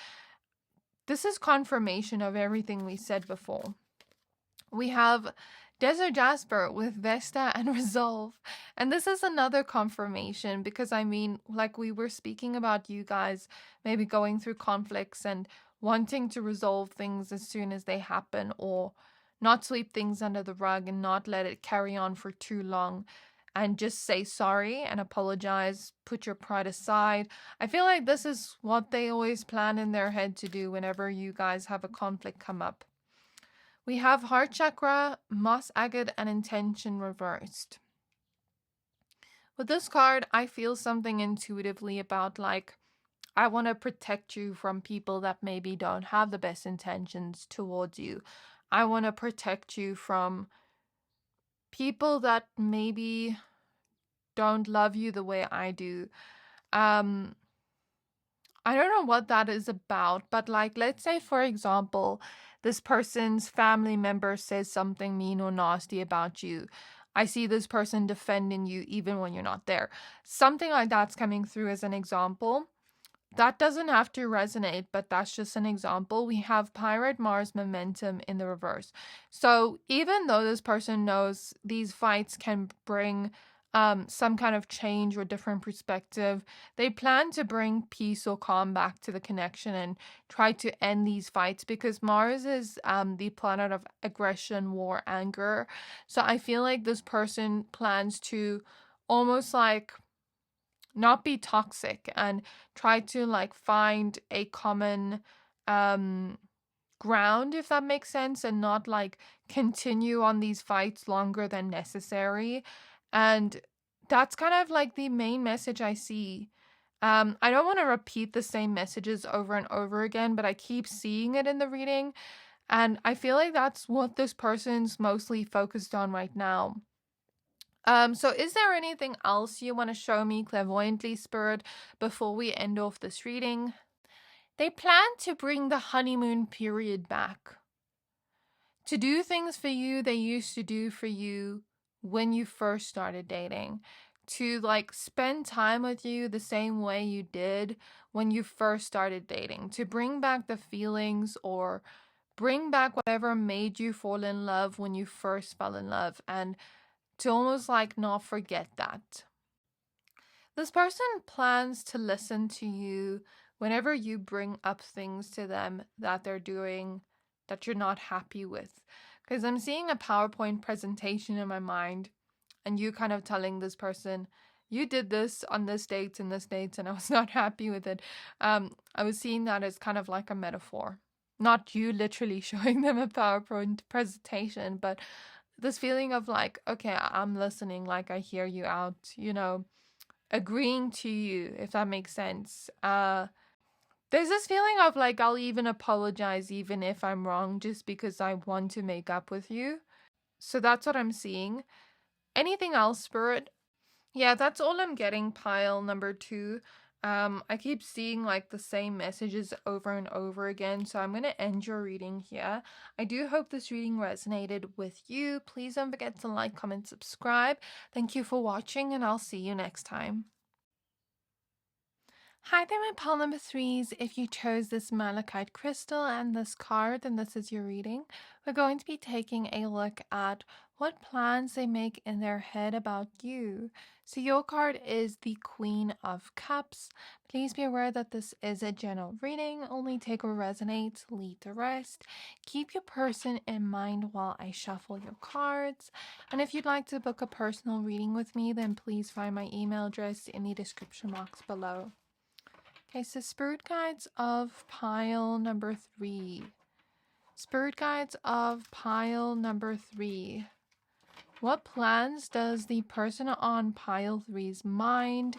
This is confirmation of everything we said before. We have Desert Jasper with Vesta and Resolve. And this is another confirmation because, like we were speaking about you guys maybe going through conflicts and wanting to resolve things as soon as they happen, or not sweep things under the rug and not let it carry on for too long, and just say sorry and apologize, put your pride aside. I feel like this is what they always plan in their head to do whenever you guys have a conflict come up. We have Heart Chakra, Moss Agate, and Intention reversed. With this card, I feel something intuitively about, like, I want to protect you from people that maybe don't have the best intentions towards you. I want to protect you from people that maybe don't love you the way I do. I don't know what that is about, but like, let's say, for example, this person's family member says something mean or nasty about you. I see this person defending you even when you're not there. Something like that's coming through as an example. That doesn't have to resonate, but that's just an example. We have Pirate Mars Momentum in the reverse. So even though this person knows these fights can bring some kind of change or different perspective, they plan to bring peace or calm back to the connection and try to end these fights, because Mars is the planet of aggression, war, anger. So I feel like this person plans to almost like not be toxic and try to like find a common ground, if that makes sense, and not like continue on these fights longer than necessary. And that's kind of like the main message I see. I don't want to repeat the same messages over and over again, but I keep seeing it in the reading, and I feel like that's what this person's mostly focused on right now. So is there anything else you want to show me clairvoyantly, Spirit, before we end off this reading? They plan to bring the honeymoon period back. To do things for you they used to do for you when you first started dating. To like spend time with you the same way you did when you first started dating. To bring back the feelings or bring back whatever made you fall in love when you first fell in love, and to almost like not forget that. This person plans to listen to you whenever you bring up things to them that they're doing that you're not happy with. Because I'm seeing a PowerPoint presentation in my mind, and you kind of telling this person, you did this on this date and this date, and I was not happy with it. I was seeing that as kind of like a metaphor. Not you literally showing them a PowerPoint presentation, but this feeling of like, okay, I'm listening, like I hear you out, agreeing to you, if that makes sense. There's this feeling of like, I'll even apologize even if I'm wrong, just because I want to make up with you. So that's what I'm seeing. Anything else, Spirit? Yeah, that's all I'm getting, pile number 2. I keep seeing like the same messages over and over again, so I'm going to end your reading here. I do hope this reading resonated with you. Please don't forget to like, comment, subscribe. Thank you for watching, and I'll see you next time. Hi there, my pile number 3s. If you chose this malachite crystal and this card, then this is your reading. We're going to be taking a look at what plans they make in their head about you. So your card is the Queen of Cups. Please be aware that this is a general reading. Only take what resonates, leave the rest. Keep your person in mind while I shuffle your cards. And if you'd like to book a personal reading with me, then please find my email address in the description box below. Okay, so Spirit Guides of pile number 3. Spirit Guides of pile number 3. What plans does the person on pile 3's mind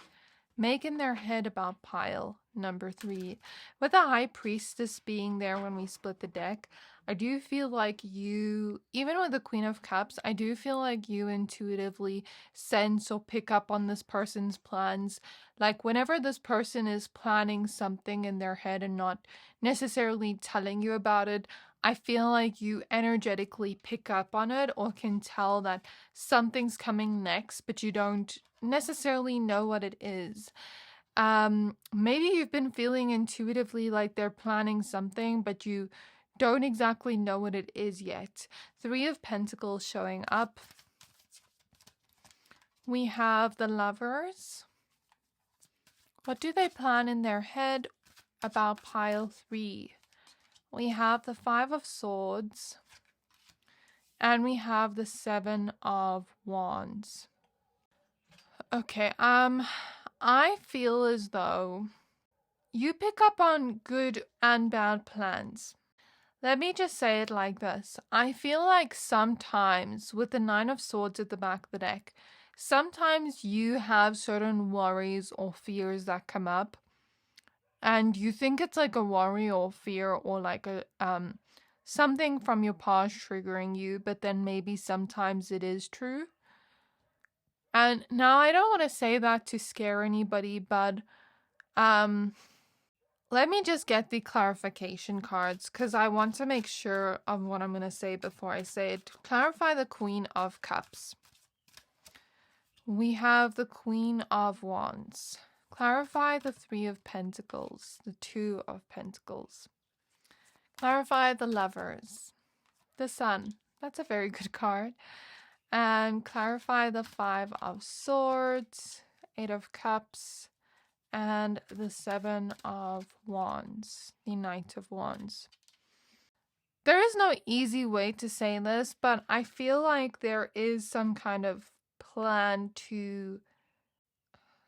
make in their head about pile number 3? With the High Priestess being there when we split the deck, I do feel like you, even with the Queen of Cups, I do feel like you intuitively sense or pick up on this person's plans. Like whenever this person is planning something in their head and not necessarily telling you about it, I feel like you energetically pick up on it or can tell that something's coming next, but you don't necessarily know what it is. Maybe you've been feeling intuitively like they're planning something, but you don't exactly know what it is yet. Three of Pentacles showing up. We have the Lovers. What do they plan in their head about pile 3? We have the Five of Swords. And we have the Seven of Wands. Okay, I feel as though you pick up on good and bad plans. Let me just say it like this. I feel like sometimes with the Nine of Swords at the back of the deck, sometimes you have certain worries or fears that come up. And you think it's like a worry or fear or like a something from your past triggering you, but then maybe sometimes it is true. And now I don't want to say that to scare anybody, but let me just get the clarification cards because I want to make sure of what I'm going to say before I say it. Clarify the Queen of Cups. We have the Queen of Wands. Clarify the Three of Pentacles, the Two of Pentacles. Clarify the Lovers. The Sun. That's a very good card. And clarify the Five of Swords, Eight of Cups, and the Seven of Wands, the Knight of Wands. There is no easy way to say this, but I feel like there is some kind of plan to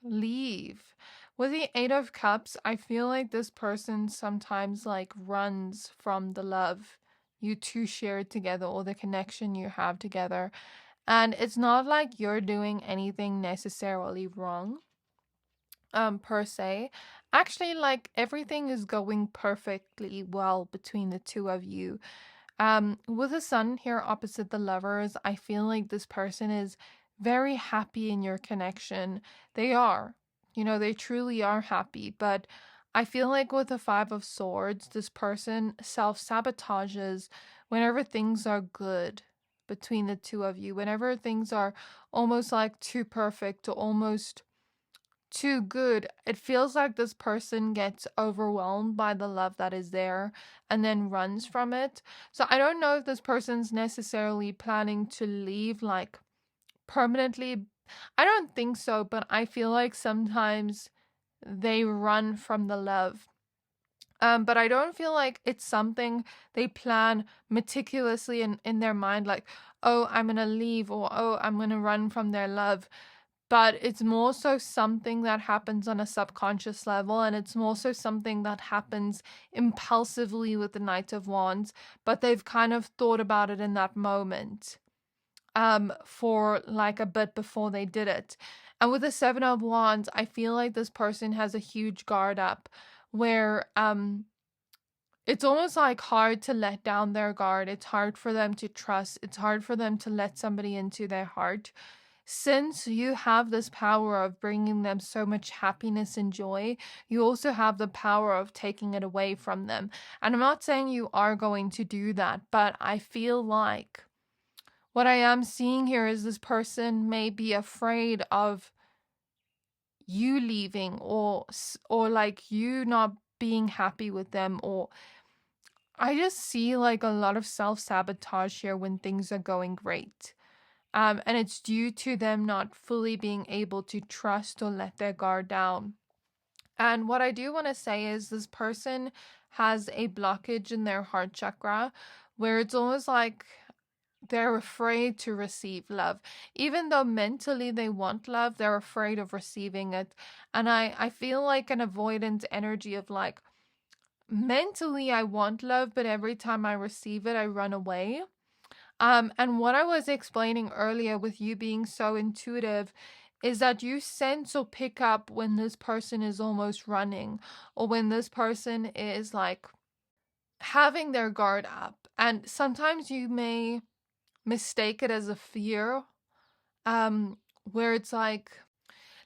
leave. With the Eight of Cups, I feel like this person sometimes like runs from the love you two shared together or the connection you have together. And it's not like you're doing anything necessarily wrong. Per se. Actually, like everything is going perfectly well between the two of you. With the Sun here opposite the Lovers, I feel like this person is very happy in your connection. They are. They truly are happy. But I feel like with the Five of Swords, this person self-sabotages whenever things are good between the two of you. Whenever things are almost like too perfect or almost too good, it feels like this person gets overwhelmed by the love that is there and then runs from it. So I don't know if this person's necessarily planning to leave like permanently. I don't think so, but I feel like sometimes they run from the love. But I don't feel like it's something they plan meticulously in their mind, like, oh, I'm gonna leave, or oh, I'm gonna run from their love. But it's more so something that happens on a subconscious level, and it's more so something that happens impulsively with the Knight of Wands, but they've kind of thought about it in that moment for like a bit before they did it. And with the Seven of Wands, I feel like this person has a huge guard up where it's almost like hard to let down their guard. It's hard for them to trust. It's hard for them to let somebody into their heart. Since you have this power of bringing them so much happiness and joy, you also have the power of taking it away from them. And I'm not saying you are going to do that, but I feel like what I am seeing here is this person may be afraid of you leaving or like you not being happy with them, or I just see like a lot of self-sabotage here when things are going great. And it's due to them not fully being able to trust or let their guard down. And what I do want to say is this person has a blockage in their heart chakra where it's almost like they're afraid to receive love. Even though mentally they want love, they're afraid of receiving it. And I feel like an avoidant energy of like, mentally I want love, but every time I receive it, I run away. And what I was explaining earlier with you being so intuitive is that you sense or pick up when this person is almost running, or when this person is like having their guard up. And sometimes you may mistake it as a fear, where it's like,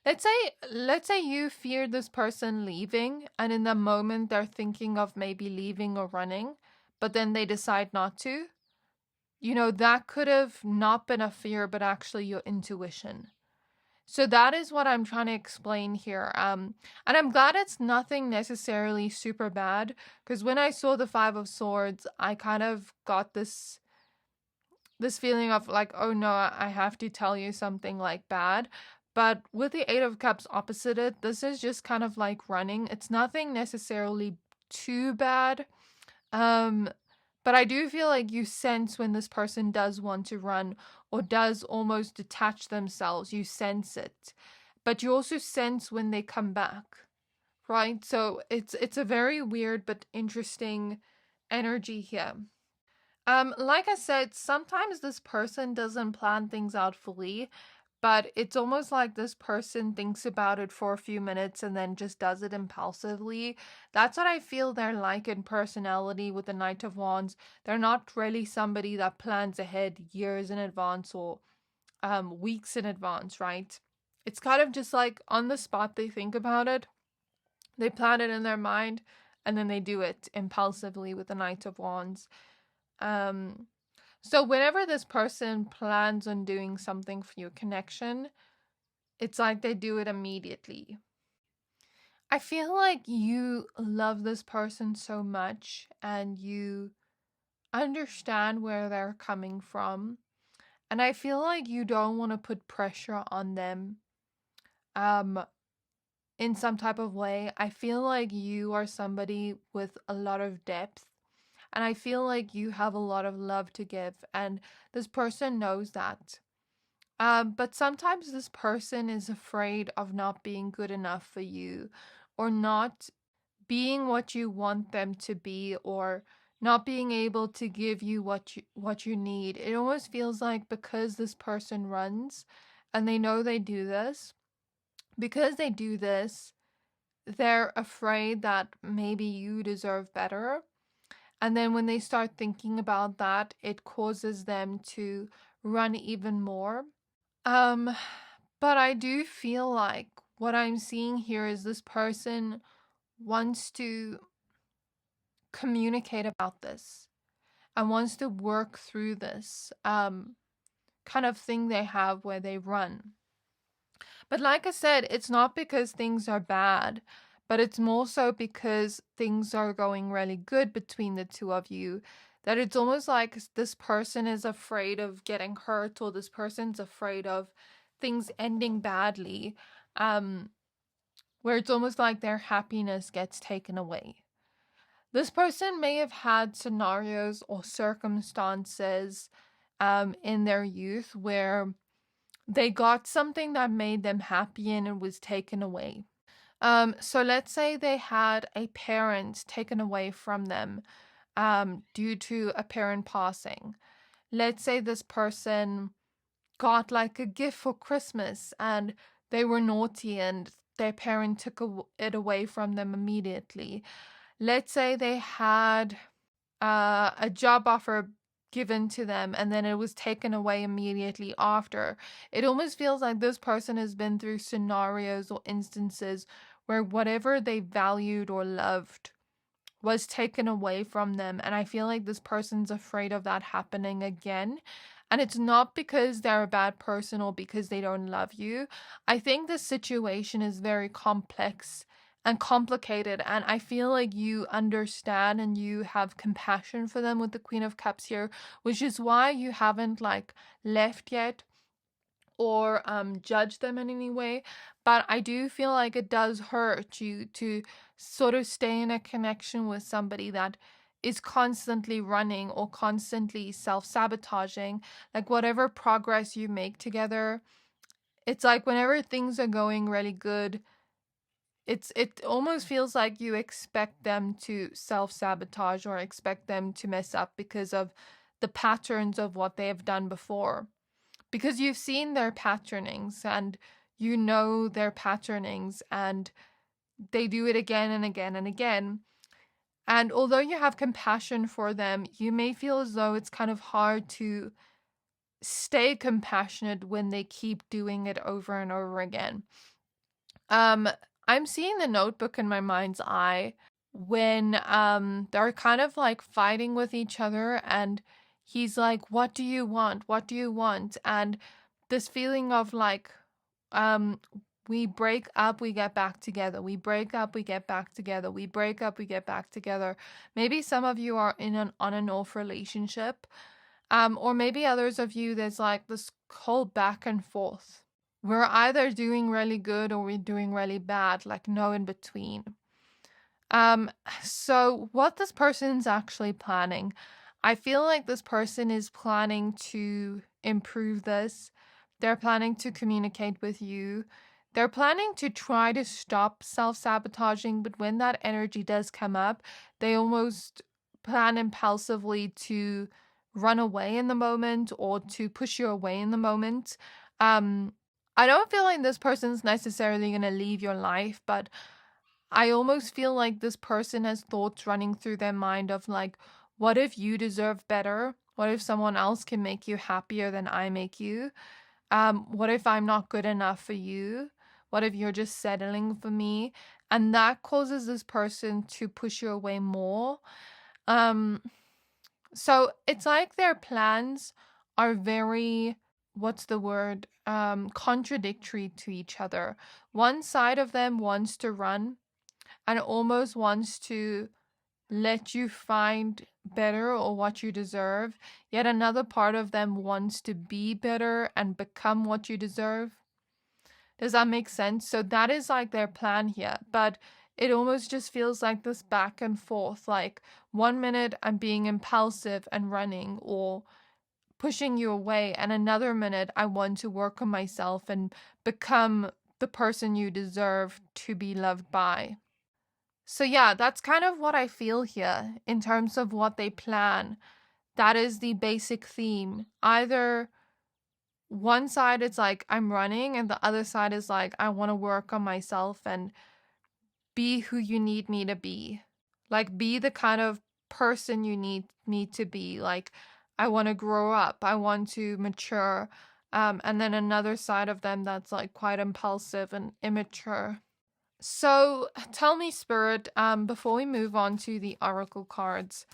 let's say you fear this person leaving, and in the moment they're thinking of maybe leaving or running, but then they decide not to. That could have not been a fear, but actually your intuition. So that is what I'm trying to explain here. And I'm glad it's nothing necessarily super bad, because when I saw the Five of Swords, I kind of got this feeling of like, oh no, I have to tell you something like bad. But with the Eight of Cups opposite it, this is just kind of like running. It's nothing necessarily too bad. But I do feel like you sense when this person does want to run or does almost detach themselves. You sense it. But you also sense when they come back, right? So it's a very weird but interesting energy here. Like I said, sometimes this person doesn't plan things out fully, but it's almost like this person thinks about it for a few minutes and then just does it impulsively. That's what I feel they're like in personality with the Knight of Wands. They're not really somebody that plans ahead years in advance or weeks in advance, right? It's kind of just like on the spot they think about it, they plan it in their mind, and then they do it impulsively with the Knight of Wands. So whenever this person plans on doing something for your connection, it's like they do it immediately. I feel like you love this person so much and you understand where they're coming from. And I feel like you don't want to put pressure on them in some type of way. I feel like you are somebody with a lot of depth. And I feel like you have a lot of love to give. And this person knows that. But sometimes this person is afraid of not being good enough for you, or not being what you want them to be, or not being able to give you what you need. It almost feels like because this person runs and they know they do this, because they do this, they're afraid that maybe you deserve better. And then when they start thinking about that, it causes them to run even more. Um, but I do feel like what I'm seeing here is this person wants to communicate about this and wants to work through this kind of thing they have where they run. But like I said, it's not because things are bad, but it's more so because things are going really good between the two of you. That it's almost like this person is afraid of getting hurt, or this person's afraid of things ending badly, where it's almost like their happiness gets taken away. This person may have had scenarios or circumstances in their youth where they got something that made them happy and it was taken away. So let's say they had a parent taken away from them due to a parent passing. Let's say this person got like a gift for Christmas and they were naughty and their parent took it away from them immediately. Let's say they had a job offer given to them and then it was taken away immediately after. It almost feels like this person has been through scenarios or instances where whatever they valued or loved was taken away from them. And I feel like this person's afraid of that happening again. And it's not because they're a bad person or because they don't love you. I think the situation is very complex and complicated, and I feel like you understand and you have compassion for them with the Queen of Cups here, which is why you haven't like left yet or judge them in any way. But I do feel like it does hurt you to sort of stay in a connection with somebody that is constantly running or constantly self-sabotaging. Like whatever progress you make together, it's like whenever things are going really good, it almost feels like you expect them to self-sabotage or expect them to mess up because of the patterns of what they have done before. Because you've seen their patternings and you know their patternings and they do it again and again and again. And although you have compassion for them, you may feel as though it's kind of hard to stay compassionate when they keep doing it over and over again. I'm seeing the Notebook in my mind's eye when they're kind of like fighting with each other, and he's like, "What do you want? What do you want?" And this feeling of like, um we break up, we get back together. We break up, we get back together. We break up, we get back together. Maybe some of you are in an on and off relationship. Or maybe others of you, there's like this whole back and forth. We're either doing really good or we're doing really bad, like no in between. So what this person's actually planning, I feel like this person is planning to improve this. They're planning to communicate with you. They're planning to try to stop self-sabotaging, but when that energy does come up, they almost plan impulsively to run away in the moment or to push you away in the moment. I don't feel like this person's necessarily going to leave your life, but I almost feel like this person has thoughts running through their mind of like, what if you deserve better? What if someone else can make you happier than I make you? What if I'm not good enough for you? What if you're just settling for me? And that causes this person to push you away more. Um, so it's like their plans are very, what's the word? Contradictory to each other. One side of them wants to run and almost wants to let you find better or what you deserve, yet another part of them wants to be better and become what you deserve. Does that make sense? So that is like their plan here, but it almost just feels like this back and forth. Like 1 minute I'm being impulsive and running or pushing you away, and another minute I want to work on myself and become the person you deserve to be loved by. So yeah, that's kind of what I feel here in terms of what they plan. That is the basic theme. Either one side it's like I'm running and the other side is like I want to work on myself and be who you need me to be. Like be the kind of person you need me to be. Like I want to grow up, I want to mature. And then another side of them that's like quite impulsive and immature. So tell me, Spirit, before we move on to the oracle cards,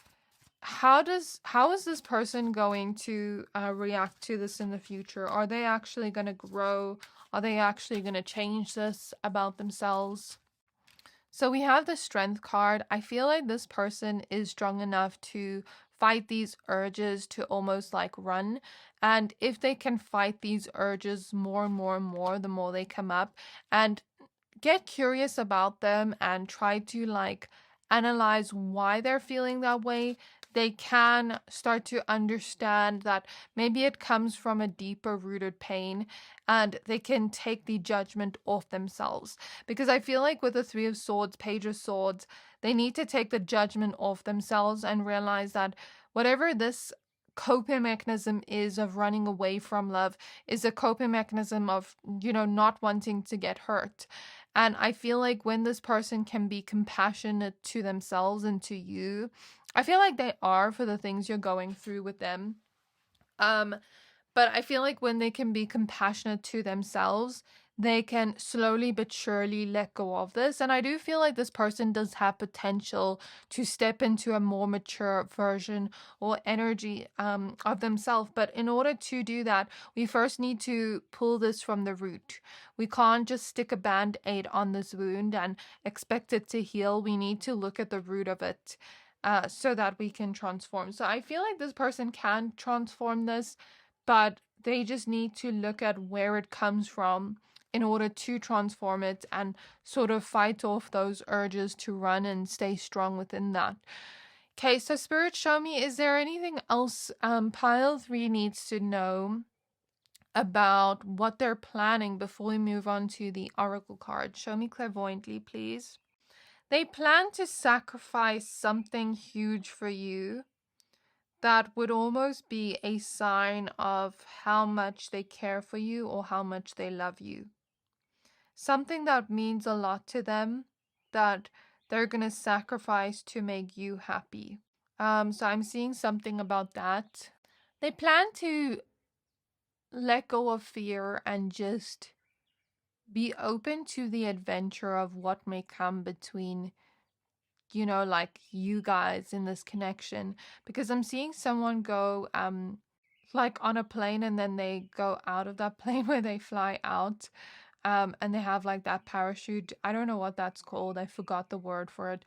how is this person going to react to this in the future? Are they actually going to grow? Are they actually going to change this about themselves? So we have the Strength card. I feel like this person is strong enough to fight these urges to almost like run. And if they can fight these urges more and more and more, the more they come up, and get curious about them and try to like analyze why they're feeling that way, they can start to understand that maybe it comes from a deeper rooted pain, and they can take the judgment off themselves. Because I feel like with the Three of Swords, Page of Swords, they need to take the judgment off themselves and realize that whatever this coping mechanism is of running away from love is a coping mechanism of, not wanting to get hurt. And I feel like when this person can be compassionate to themselves and to you, I feel like they are for the things you're going through with them. But I feel like when they can be compassionate to themselves, they can slowly but surely let go of this. And I do feel like this person does have potential to step into a more mature version or energy of themselves. But in order to do that, we first need to pull this from the root. We can't just stick a band-aid on this wound and expect it to heal. We need to look at the root of it so that we can transform. So I feel like this person can transform this, but they just need to look at where it comes from in order to transform it and sort of fight off those urges to run and stay strong within that. Okay, so Spirit, show me, is there anything else Pile 3 needs to know about what they're planning before we move on to the oracle card? Show me clairvoyantly, please. They plan to sacrifice something huge for you that would almost be a sign of how much they care for you or how much they love you. Something that means a lot to them, that they're going to sacrifice to make you happy. So I'm seeing something about that. They plan to let go of fear and just be open to the adventure of what may come between, like you guys in this connection. Because I'm seeing someone go, like on a plane, and then they go out of that plane where they fly out. And they have like that parachute. I don't know what that's called. I forgot the word for it.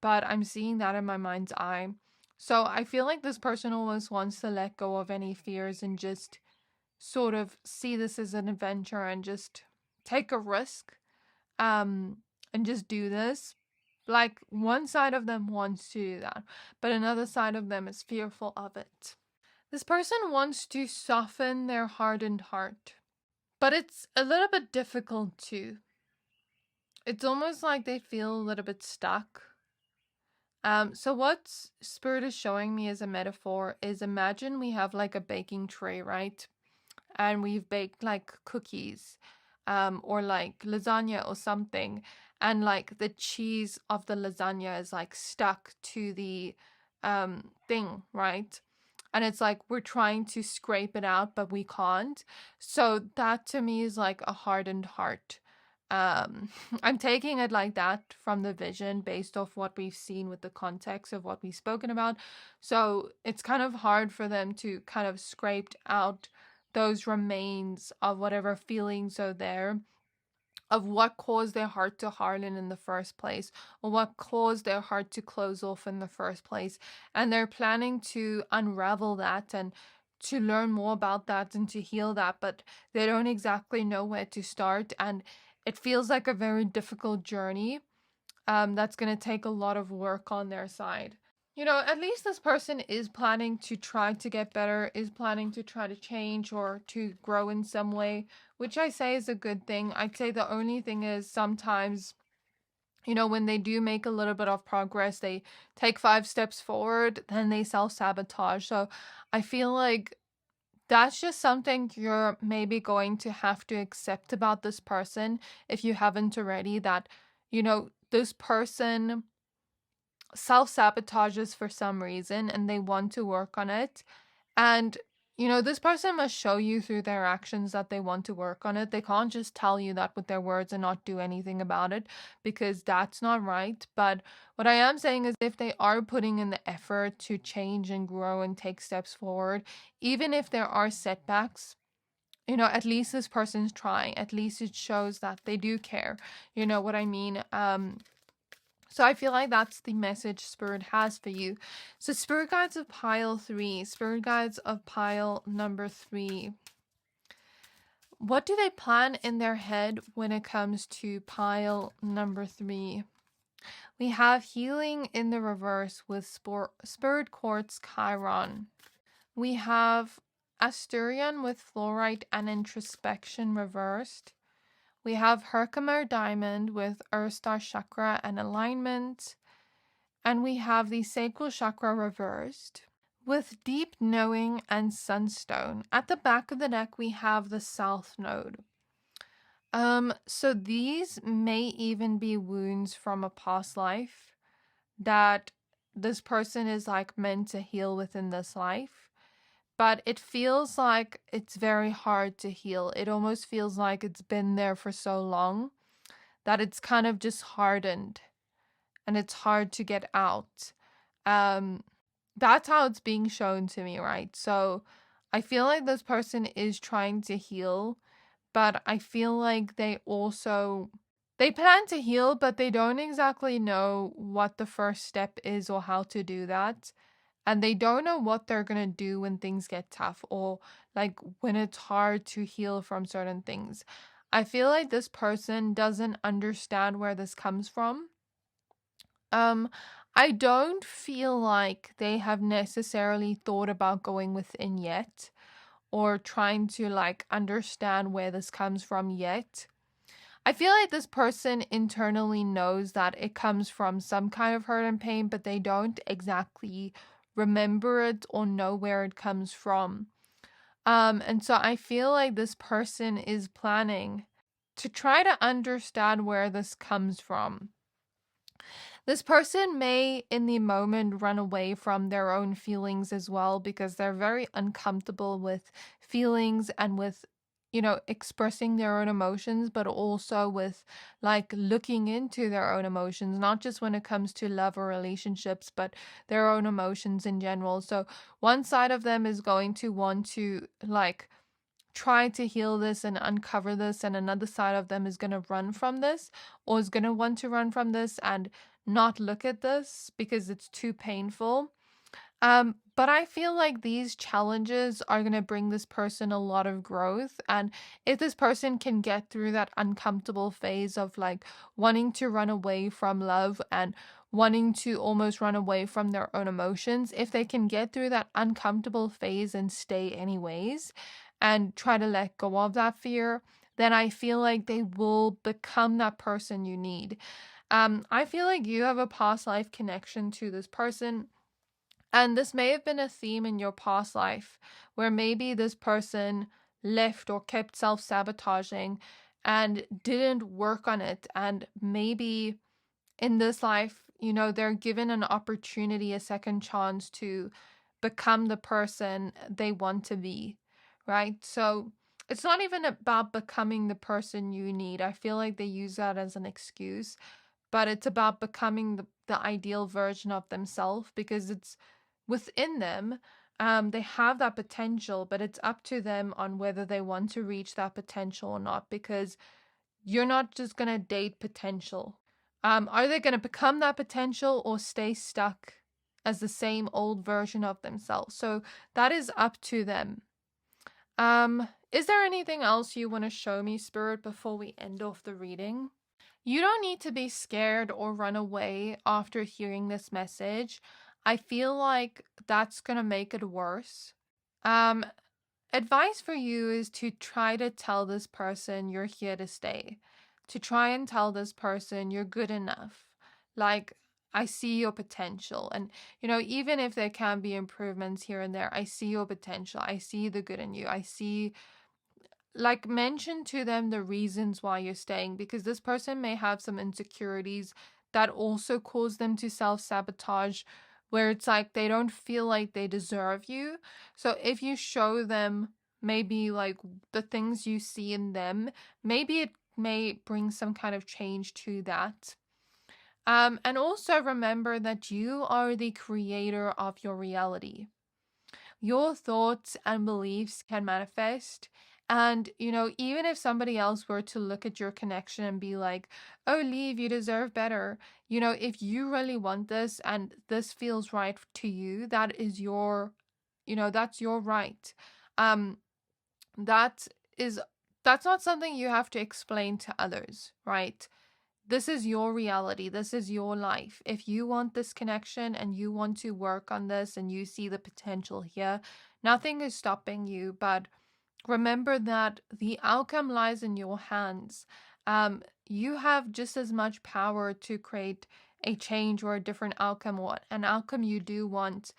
But I'm seeing that in my mind's eye. So I feel like this person almost wants to let go of any fears and just sort of see this as an adventure and just take a risk, and just do this. Like one side of them wants to do that, but another side of them is fearful of it. This person wants to soften their hardened heart, but it's a little bit difficult too. It's almost like they feel a little bit stuck. So what Spirit is showing me as a metaphor is, imagine we have like a baking tray, right? And we've baked like cookies, or like lasagna or something, and like the cheese of the lasagna is like stuck to the thing, right? And it's like we're trying to scrape it out, but we can't. So that to me is like a hardened heart. I'm taking it like that from the vision based off what we've seen with the context of what we've spoken about. So it's kind of hard for them to kind of scrape out those remains of whatever feelings are there, of what caused their heart to harden in the first place, or what caused their heart to close off in the first place. And they're planning to unravel that and to learn more about that and to heal that, but they don't exactly know where to start. And it feels like a very difficult journey, that's going to take a lot of work on their side. At least this person is planning to try to get better, is planning to try to change or to grow in some way, which I say is a good thing. I'd say the only thing is sometimes, when they do make a little bit of progress, they take 5 steps forward, then they self-sabotage. So I feel like that's just something you're maybe going to have to accept about this person if you haven't already, that, this person self-sabotages for some reason and they want to work on it. And this person must show you through their actions that they want to work on it. They can't just tell you that with their words and not do anything about it, because that's not right. But what I am saying is, if they are putting in the effort to change and grow and take steps forward, even if there are setbacks, at least this person's trying. At least it shows that they do care. You know what I mean? So I feel like that's the message Spirit has for you. So Spirit Guides of pile 3. Spirit Guides of pile number 3. What do they plan in their head when it comes to pile number 3? We have healing in the reverse with Spirit Quartz Chiron. We have Asturian with fluorite and introspection reversed. We have Herkimer Diamond with Earth Star Chakra and alignment. And we have the Sacral Chakra reversed with Deep Knowing and Sunstone. At the back of the deck, we have the South Node. So these may even be wounds from a past life that this person is like meant to heal within this life. But it feels like it's very hard to heal. It almost feels like it's been there for so long that it's kind of just hardened and it's hard to get out. That's how it's being shown to me, right? So I feel like this person is trying to heal, but I feel like they plan to heal, but they don't exactly know what the first step is or how to do that. And they don't know what they're going to do when things get tough, or like when it's hard to heal from certain things. I feel like this person doesn't understand where this comes from. I don't feel like they have necessarily thought about going within yet, or trying to like understand where this comes from yet. I feel like this person internally knows that it comes from some kind of hurt and pain, but they don't exactly remember it or know where it comes from. And so I feel like this person is planning to try to understand where this comes from. This person may, in the moment, run away from their own feelings as well because they're very uncomfortable with feelings and with, expressing their own emotions, but also with like looking into their own emotions, not just when it comes to love or relationships, but their own emotions in general. So one side of them is going to want to like try to heal this and uncover this, and another side of them is going to run from this, or is going to want to run from this and not look at this because it's too painful. But I feel like these challenges are going to bring this person a lot of growth. And if this person can get through that uncomfortable phase of like wanting to run away from love and wanting to almost run away from their own emotions, if they can get through that uncomfortable phase and stay anyways and try to let go of that fear, then I feel like they will become that person you need. I feel like you have a past life connection to this person. And this may have been a theme in your past life where maybe this person left or kept self sabotaging and didn't work on it. And maybe in this life, they're given an opportunity, a second chance to become the person they want to be, right? So it's not even about becoming the person you need. I feel like they use that as an excuse, but it's about becoming the ideal version of themselves because it's within them. They have that potential, but it's up to them on whether they want to reach that potential or not, because you're not just going to date potential. Are they going to become that potential or stay stuck as the same old version of themselves? So that is up to them. Is there anything else you want to show me, Spirit, before we end off the reading? You don't need to be scared or run away after hearing this message. I feel like that's going to make it worse. Um, Advice for you is to try to tell this person you're here to stay. To try and tell this person you're good enough. Like, I see your potential. And, even if there can be improvements here and there, I see your potential. I see the good in you. I see, like, mention to them the reasons why you're staying, because this person may have some insecurities that also cause them to self-sabotage, where it's like they don't feel like they deserve you. So if you show them maybe like the things you see in them, maybe it may bring some kind of change to that. And also remember that you are the creator of your reality. Your thoughts and beliefs can manifest. And, even if somebody else were to look at your connection and be like, oh, leave, you deserve better. If you really want this and this feels right to you, that is your, that's your right. Um, that is, that's not something you have to explain to others, right? This is your reality. This is your life. If you want this connection and you want to work on this and you see the potential here, nothing is stopping you. But remember that the outcome lies in your hands. You have just as much power to create a change or a different outcome, or an outcome you do want,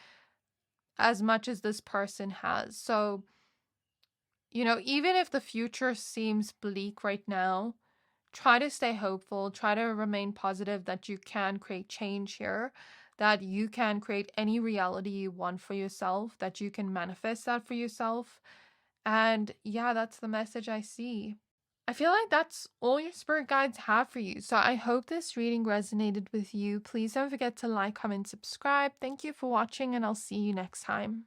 as much as this person has. So, even if the future seems bleak right now, try to stay hopeful, try to remain positive that you can create change here, that you can create any reality you want for yourself, that you can manifest that for yourself. And yeah, that's the message I see. I feel like that's all your spirit guides have for you. So I hope this reading resonated with you. Please don't forget to like, comment, subscribe. Thank you for watching, and I'll see you next time.